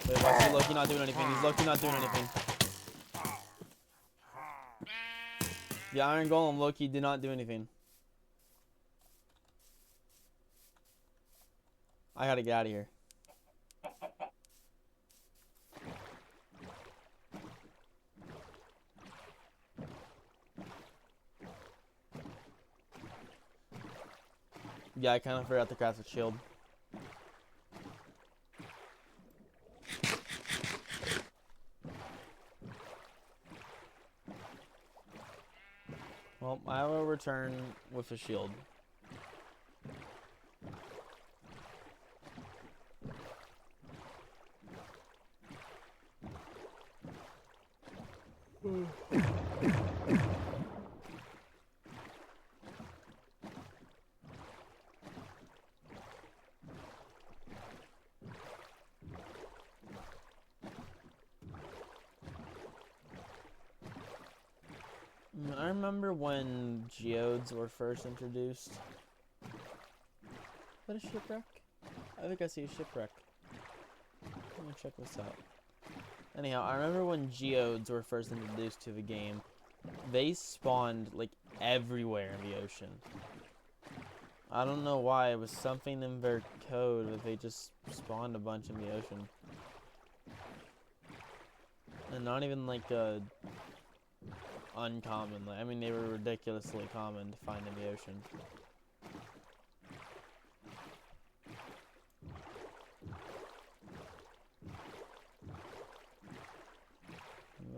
Wait, why is he Loki not doing anything? He's Loki not doing anything. The Iron Golem Loki did not do anything. I gotta get out of here. Yeah, I kind of forgot to craft a shield. Well, I will return with a shield. I remember when geodes were first introduced. Is that a shipwreck? I think I see a shipwreck. Let me check this out. Anyhow, I remember when geodes were first introduced to the game. They spawned like everywhere in the ocean. I don't know why. It was something in their code that they just spawned a bunch in the ocean. And not even like uncommon. I mean, they were ridiculously common to find in the ocean.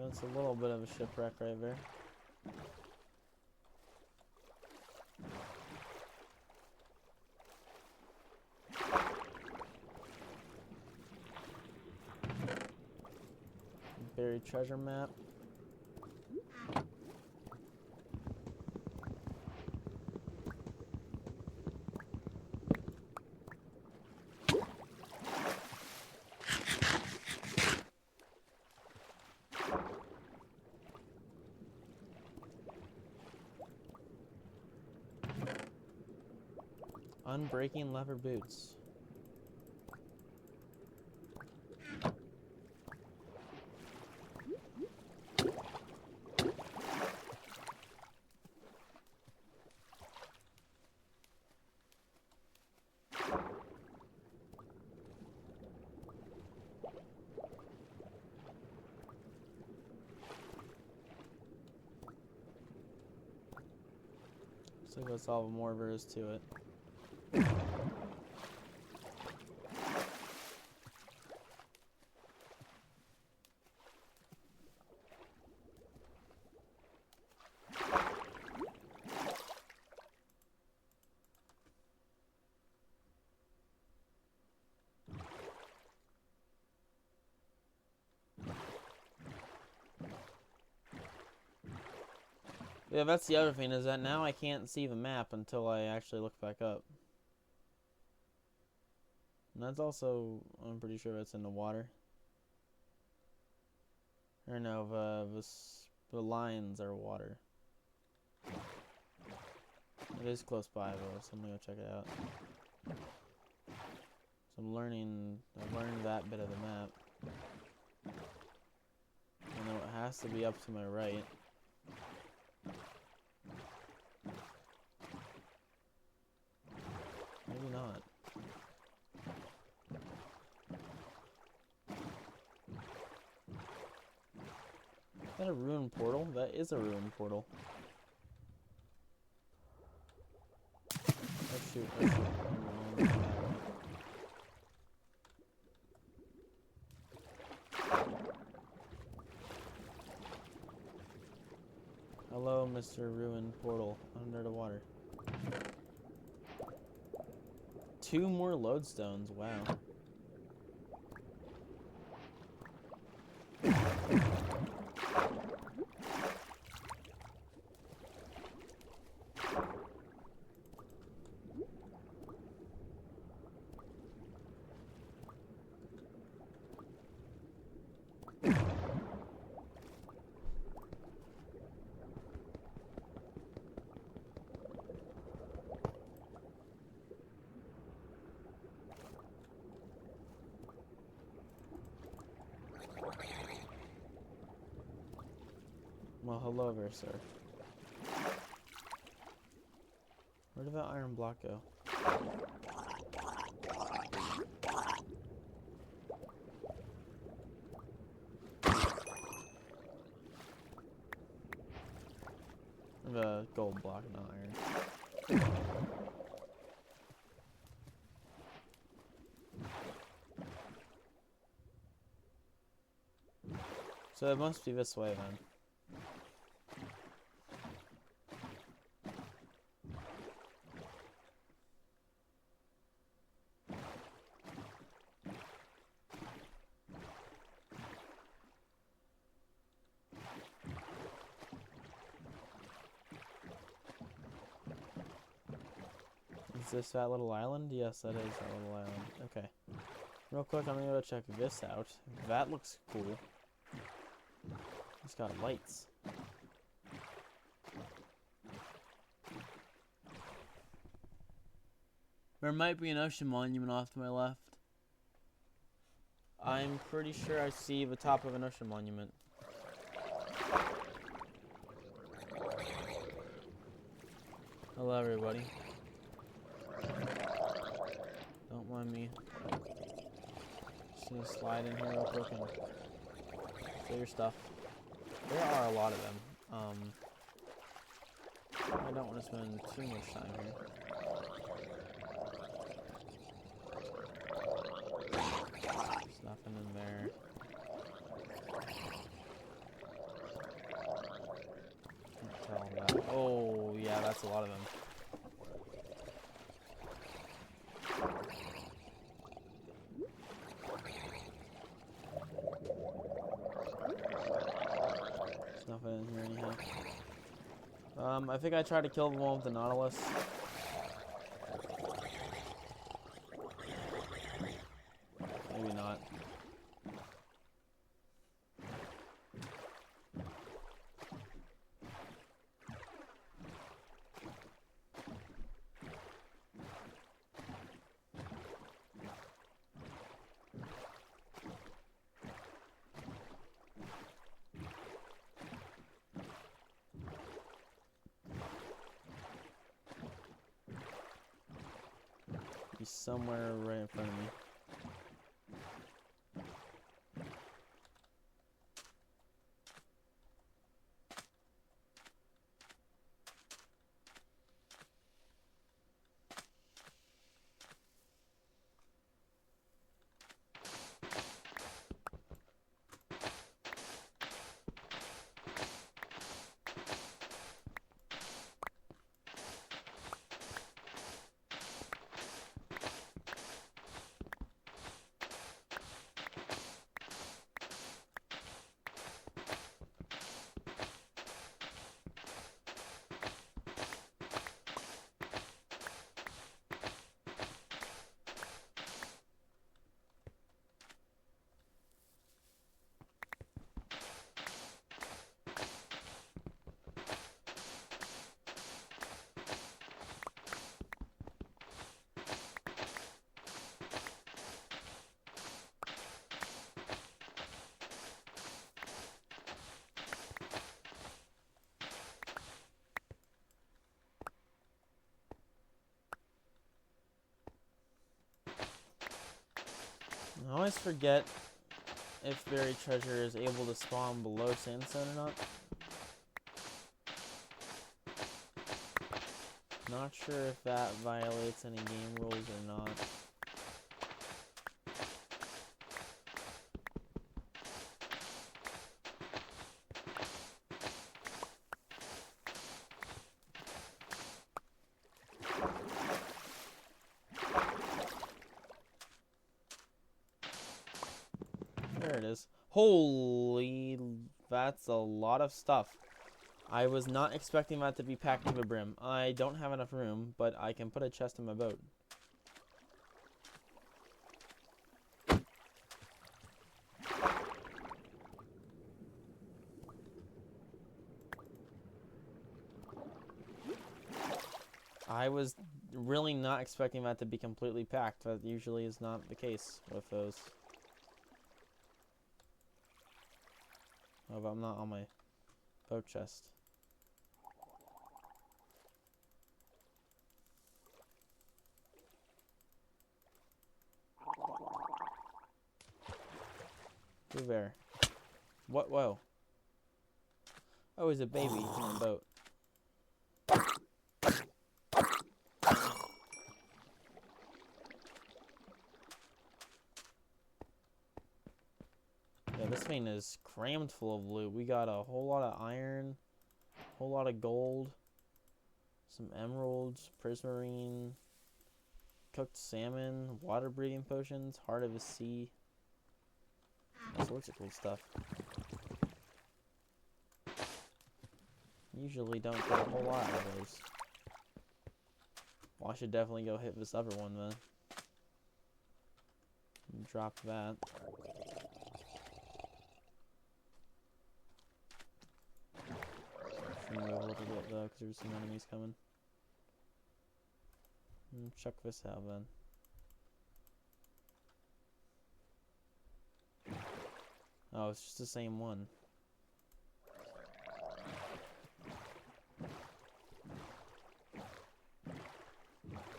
That's a little bit of a shipwreck right there. Buried treasure map. Unbreaking leather boots. So that's all more there is to it. Yeah, that's the other thing, is that now I can't see the map until I actually look back up. And that's also, I'm pretty sure that's in the water. Or no, the lines are water. It is close by though, so I'm gonna go check it out. So I've learned that bit of the map. I know it has to be up to my right. that a ruined portal? That is a ruined portal. Oh shoot, oh shoot. I'm wrong. Hello, Mr. Ruined Portal under the water. 2 more lodestones, wow. Well, hello there, sir. Where did that iron block go? The gold block, not iron. So it must be this way then. Is this that little island? Yes, that is that little island. Okay. Real quick, I'm gonna go check this out. That looks cool. It's got lights. There might be an ocean monument off to my left. I'm pretty sure I see the top of an ocean monument. Hello, everybody. Don't mind me. Just gonna slide in here real quick and steal your stuff. There are a lot of them. I don't want to spend too much time here. There's nothing in there. Can't tell that. Oh, yeah, that's a lot of them. There's nothing in here anyhow. I think I tried to kill the one with the Nautilus. Maybe not. He's somewhere right in front of me. I always forget if buried treasure is able to spawn below sandstone or not. Not sure if that violates any game rules or not. There it is. Holy, that's a lot of stuff. I was not expecting that to be packed to the brim. I don't have enough room, but I can put a chest in my boat. I was really not expecting that to be completely packed. That usually is not the case with those. Oh, but I'm not on my boat chest. Who there? What? Whoa. Oh, he's a baby in a boat. Yeah, this thing is crammed full of loot. We got a whole lot of iron, a whole lot of gold, some emeralds, prismarine, cooked salmon, water breathing potions, heart of the sea. All sorts of cool stuff. Usually don't get a whole lot of those. Well, I should definitely go hit this other one then. And drop that. Move a little bit though, because there's some enemies coming. Check this out then. Oh, it's just the same one.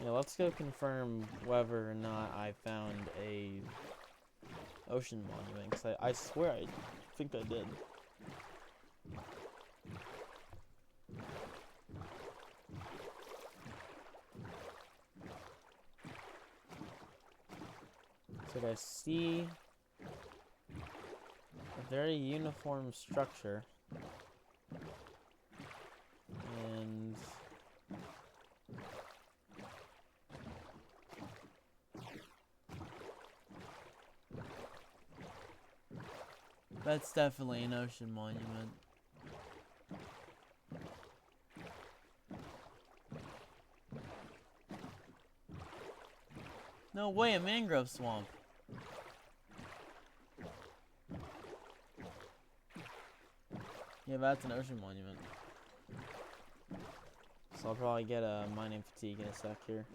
Yeah, let's go confirm whether or not I found a ocean monument, because I swear I think I did. So I see a very uniform structure, and that's definitely an ocean monument. No way, a mangrove swamp. Yeah, that's an ocean monument. So I'll probably get a mining fatigue in a sec here.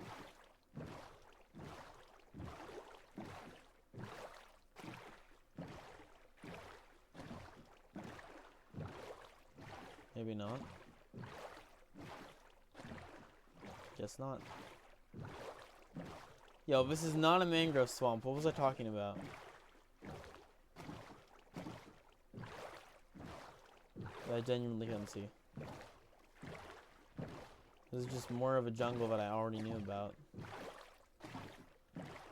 Maybe not. Guess not. Yo, this is not a mangrove swamp. What was I talking about? That I genuinely couldn't see. This is just more of a jungle that I already knew about.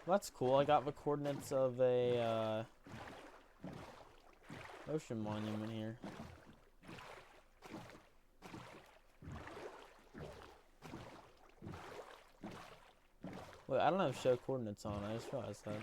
Well, that's cool. I got the coordinates of a ocean monument here. Wait, I don't have show coordinates on. I just realized that.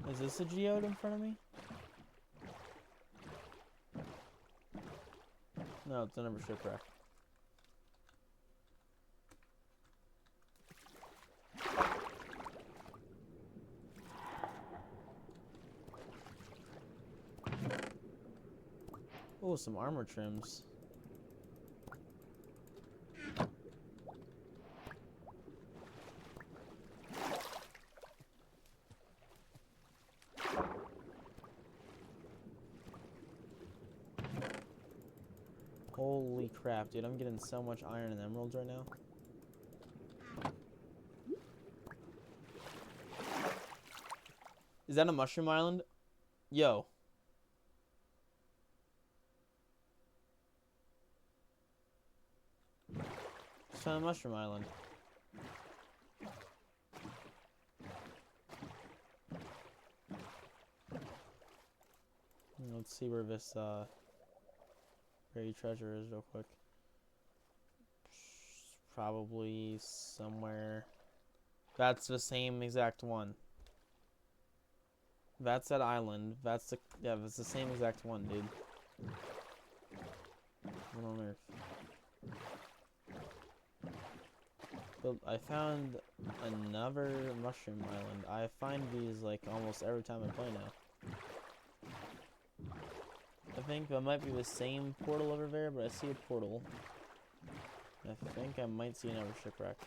Is this a geode in front of me? No, it's another shipwreck. Oh, some armor trims. Holy crap, dude. I'm getting so much iron and emeralds right now. Is that a mushroom island? Yo. Just found a mushroom island. Let's see where this buried treasure is real quick. Probably somewhere. That's the same exact one. That's that island. That's the that's the same exact one, dude. What on earth? But I found another mushroom island. I find these like almost every time I play now. I think that might be the same portal over there, but I see a portal. I think I might see another shipwreck.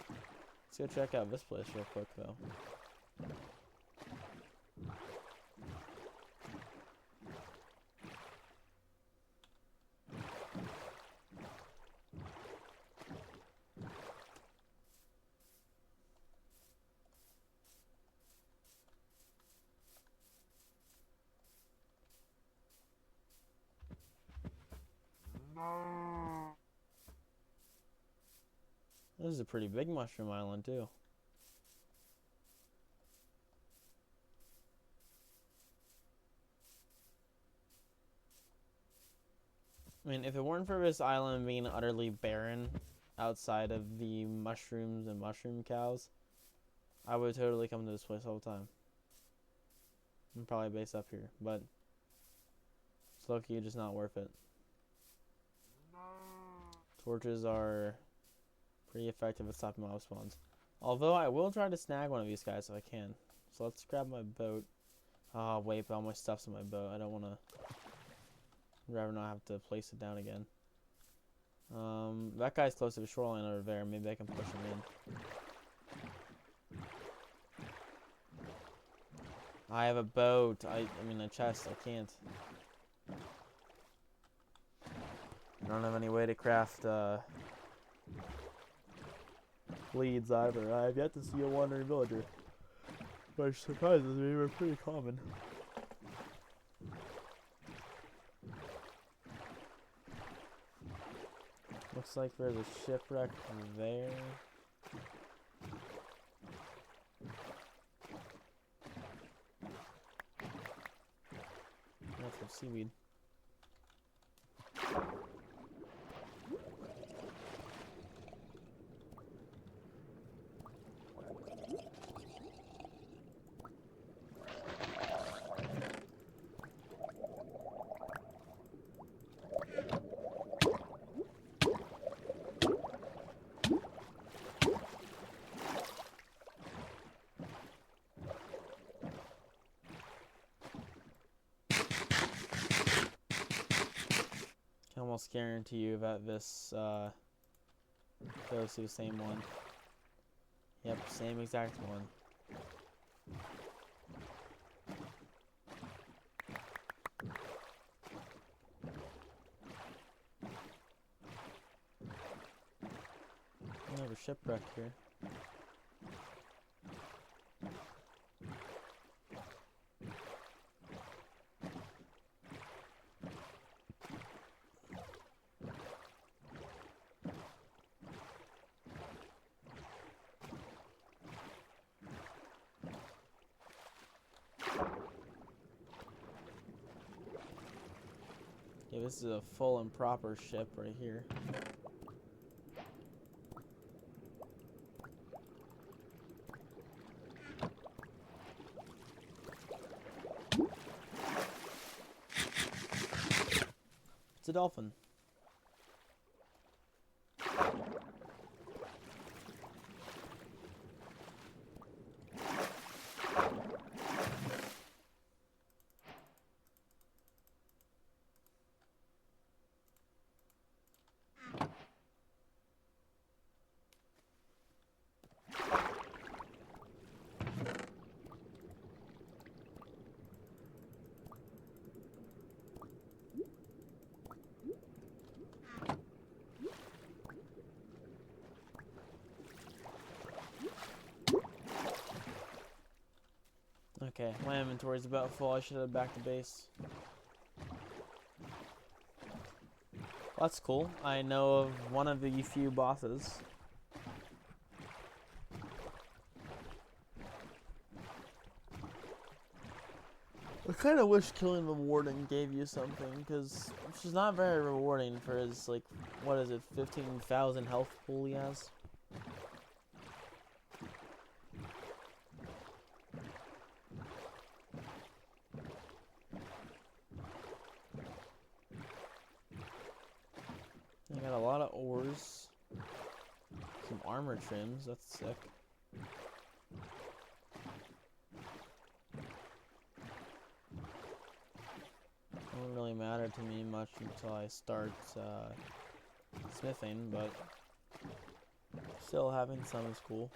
Let's go check out this place real quick, though. This is a pretty big mushroom island, too. I mean, if it weren't for this island being utterly barren outside of the mushrooms and mushroom cows, I would totally come to this place all the time. I'm probably based up here, but it's low-key just not worth it. Torches are pretty effective at stopping mob spawns. Although I will try to snag one of these guys if I can. So let's grab my boat. Oh, wait, but all my stuff's in my boat. I don't want to... I'd rather not have to place it down again. That guy's close to the shoreline over there. Maybe I can push him in. I have a boat. I mean, a chest. I can't. I don't have any way to craft, leads either. I have yet to see a wandering villager. Which surprises me, we're pretty common. Looks like there's a shipwreck there. That's some seaweed. I almost guarantee you that this goes to the same one. Yep, same exact one. Another shipwreck here. Yeah, this is a full and proper ship right here. It's a dolphin. Okay, my inventory's about full. I should head back to base. Well, that's cool. I know of one of the few bosses. I kind of wish killing the warden gave you something, because she's not very rewarding for his, like, what is it, 15,000 health pool he has? I got a lot of ores. Some armor trims, that's sick. Won't really matter to me much until I start smithing, but still having some is cool.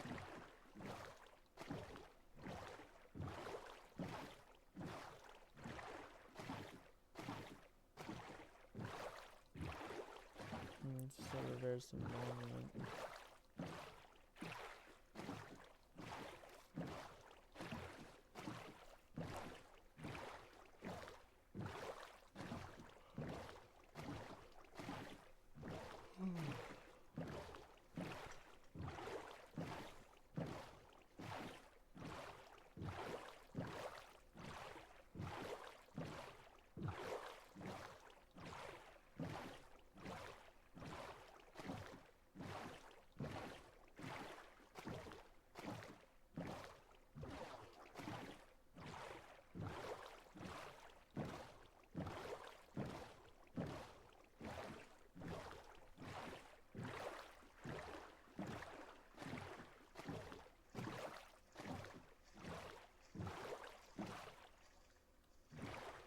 So there's some monument.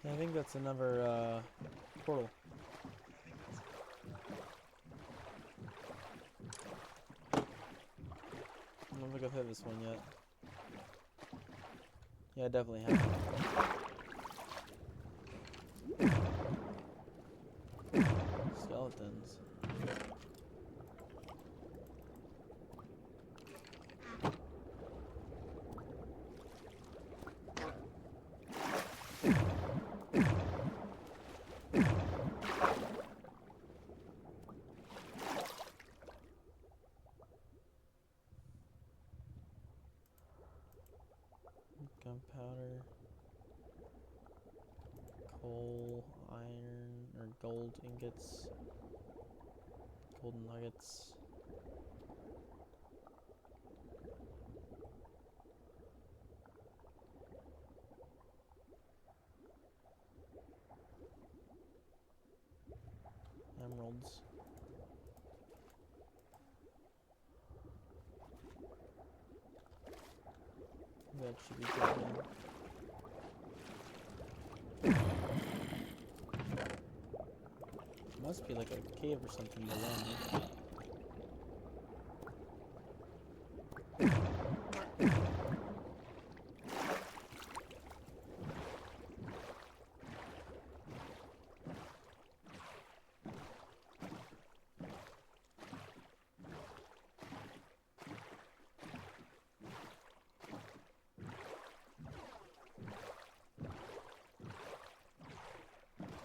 Yeah, I think that's another portal. I don't think I've hit this one yet. Yeah, I definitely have. Skeletons. Gunpowder. Coal, iron, or gold ingots. Golden nuggets. Emeralds. That should be good. Must be like a cave or something below me.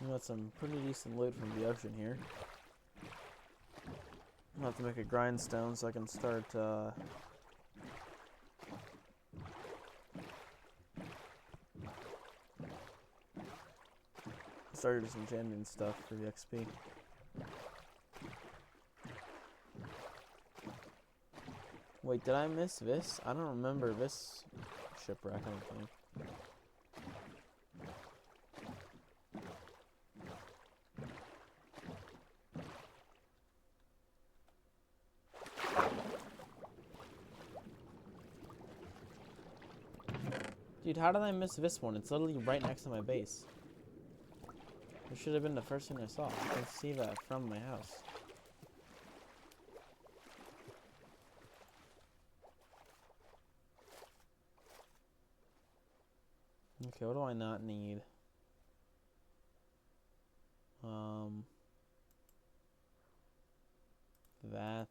We got some pretty decent loot from the ocean here. I'll have to make a grindstone so I can start disenchanting stuff for the XP. Wait, did I miss this? I don't remember this shipwreck, I don't think. Dude, how did I miss this one? It's literally right next to my base. It should have been the first thing I saw. I can see that from my house. Okay, what do I not need? That.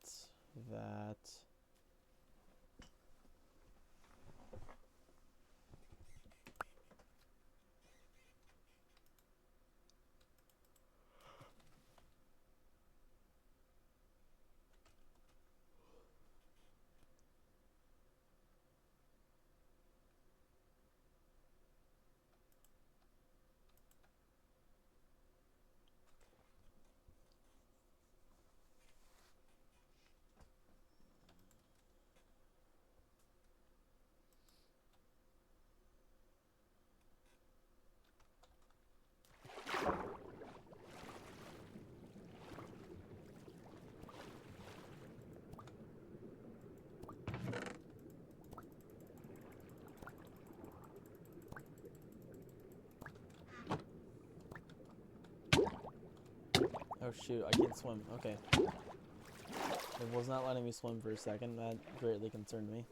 Oh shoot, I can't swim. Okay. It was not letting me swim for a second. That greatly concerned me.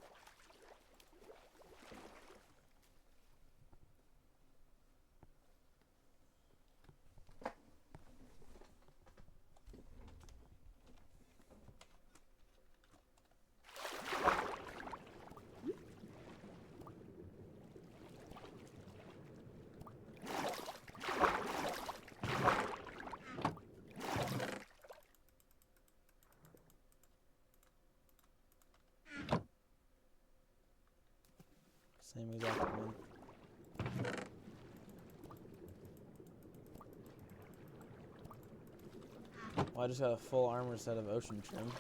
Same exact one. Well, I just got a full armor set of ocean trim.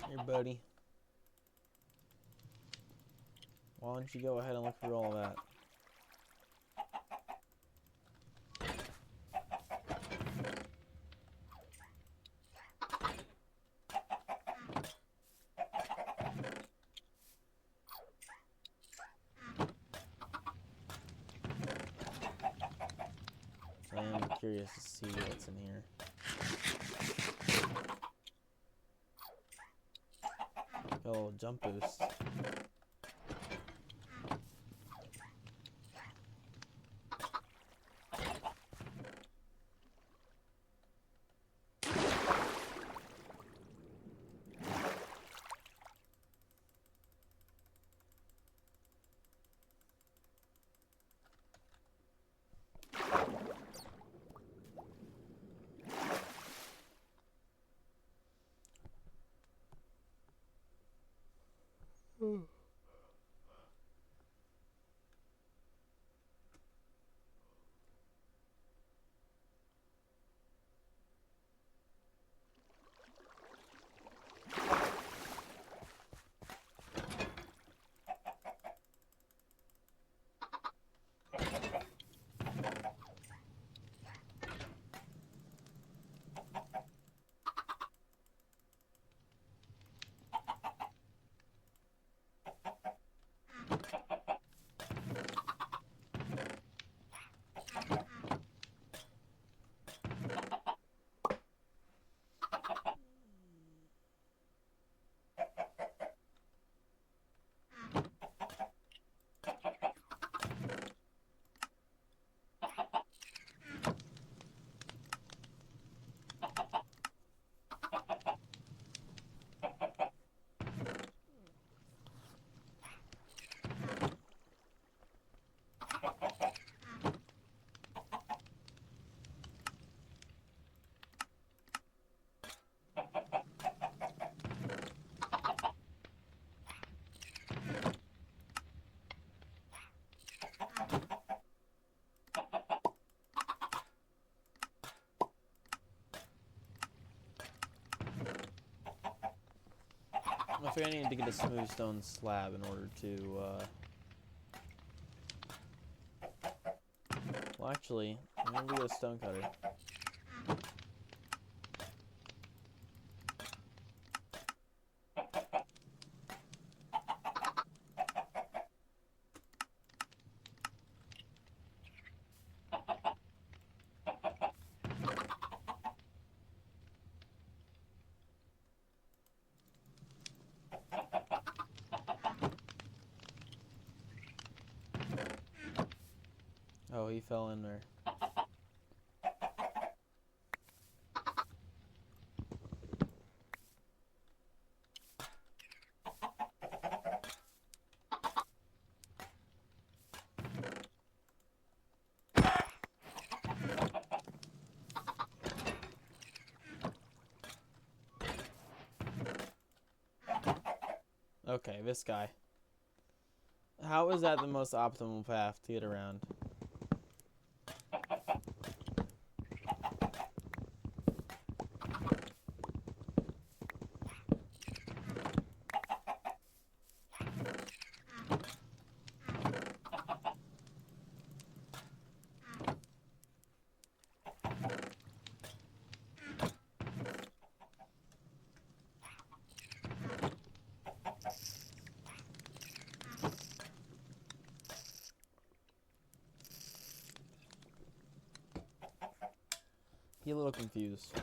Here, buddy. Why don't you go ahead and look through all of that? I am curious to see what's in here. Got a little jump boost. I think I need to get a smooth stone slab in order to, well, actually, I'm gonna get a stone cutter. Oh, he fell in there. Okay, this guy. How is that the most optimal path to get around? He a little confused.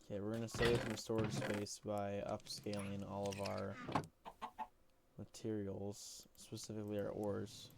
Okay, we're gonna save some storage space by upscaling all of our materials, specifically our ores.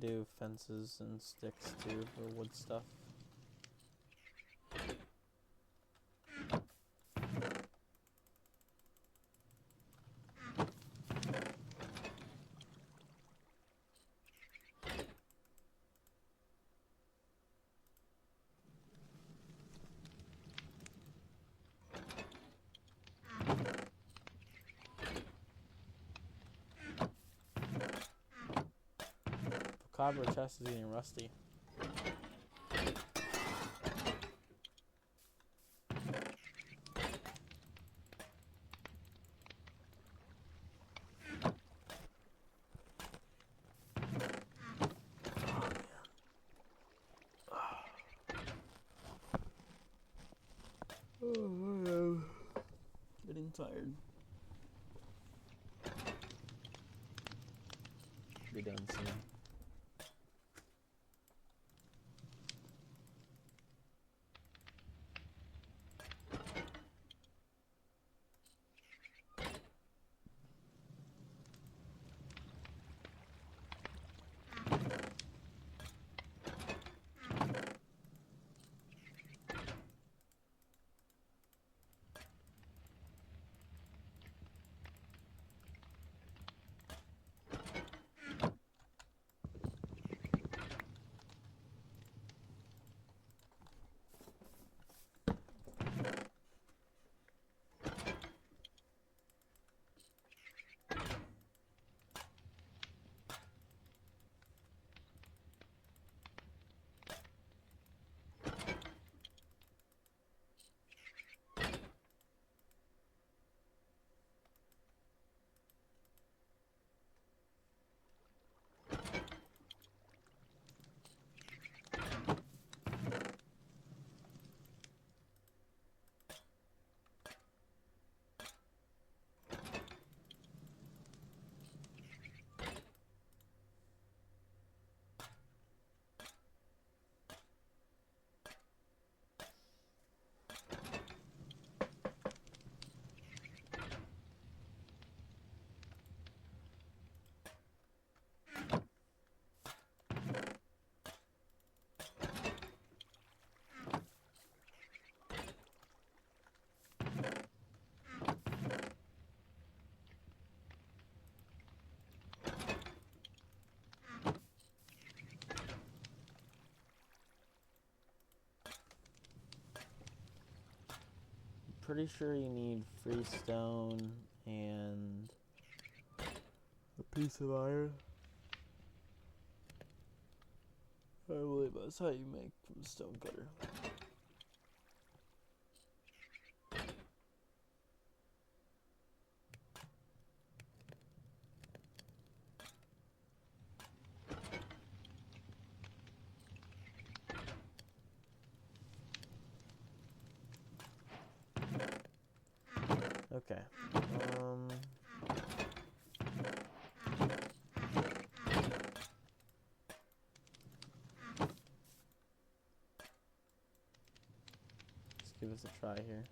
do fences and sticks too for wood stuff. Copper chest is getting rusty. Oh, getting tired. Be done soon. Pretty sure you need freestone and a piece of iron. I believe that's how you make from stone cutter. Okay. Let's give this a try here.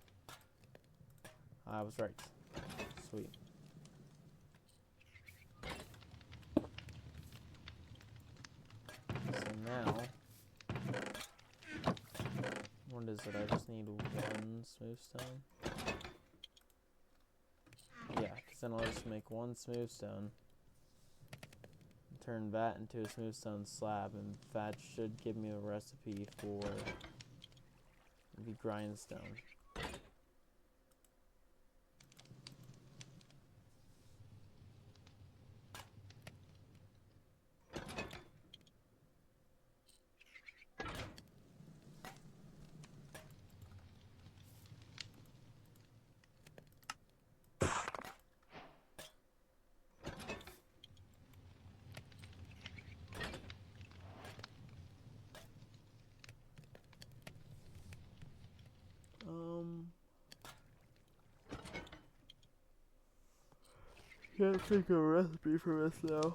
I was right. Sweet. So now, what is it? I just need one smooth stone. Yeah, because then I'll just make one smooth stone, turn that into a smooth stone slab, and that should give me a recipe for the grindstone. Can't think of a recipe for this now.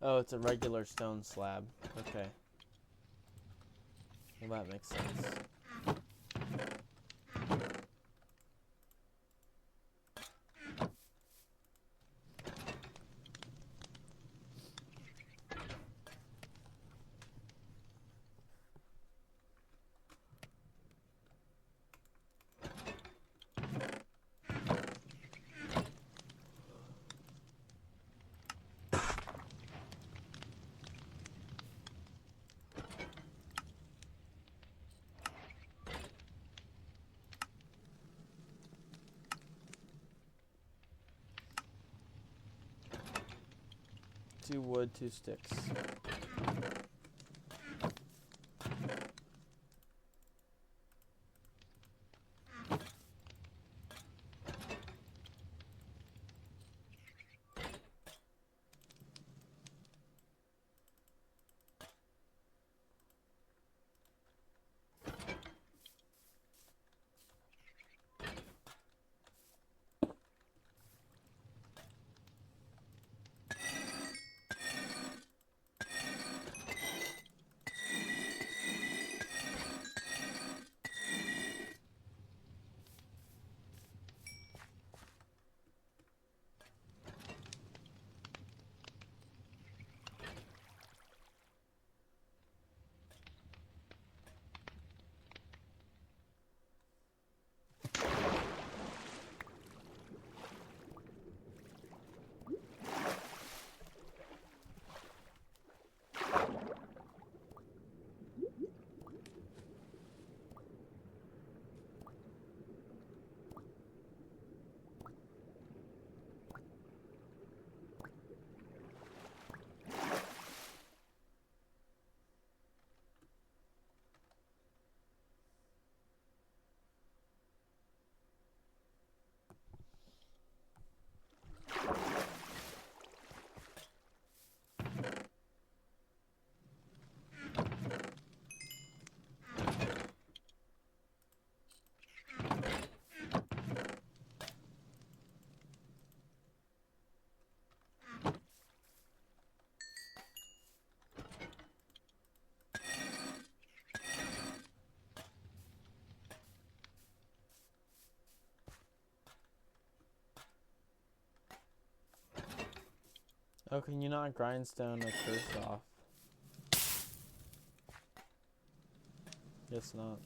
Oh, it's a regular stone slab. Okay. Well, that makes sense. 2 wood, 2 sticks. Oh, can you not grindstone a curse off? Guess not.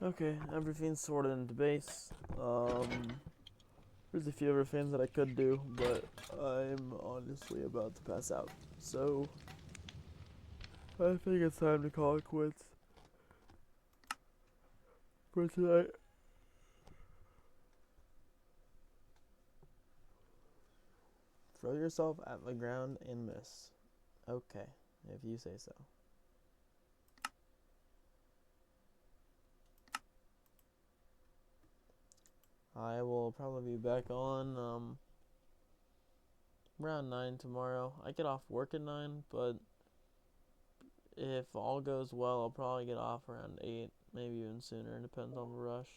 Okay, everything's sorted into base. There's a few other things that I could do, but I'm honestly about to pass out. So, I think it's time to call it quits for tonight. Throw yourself at the ground and miss. Okay, if you say so. I will probably be back on around 9 tomorrow. I get off work at 9, but if all goes well, I'll probably get off around 8, maybe even sooner. Depends on the rush.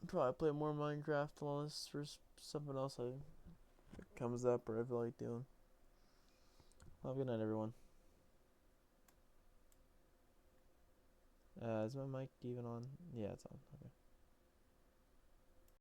Probably play more Minecraft unless there's something else that comes up or I feel like doing. Have a good night, everyone. Is my mic even on? Yeah, it's on. Okay.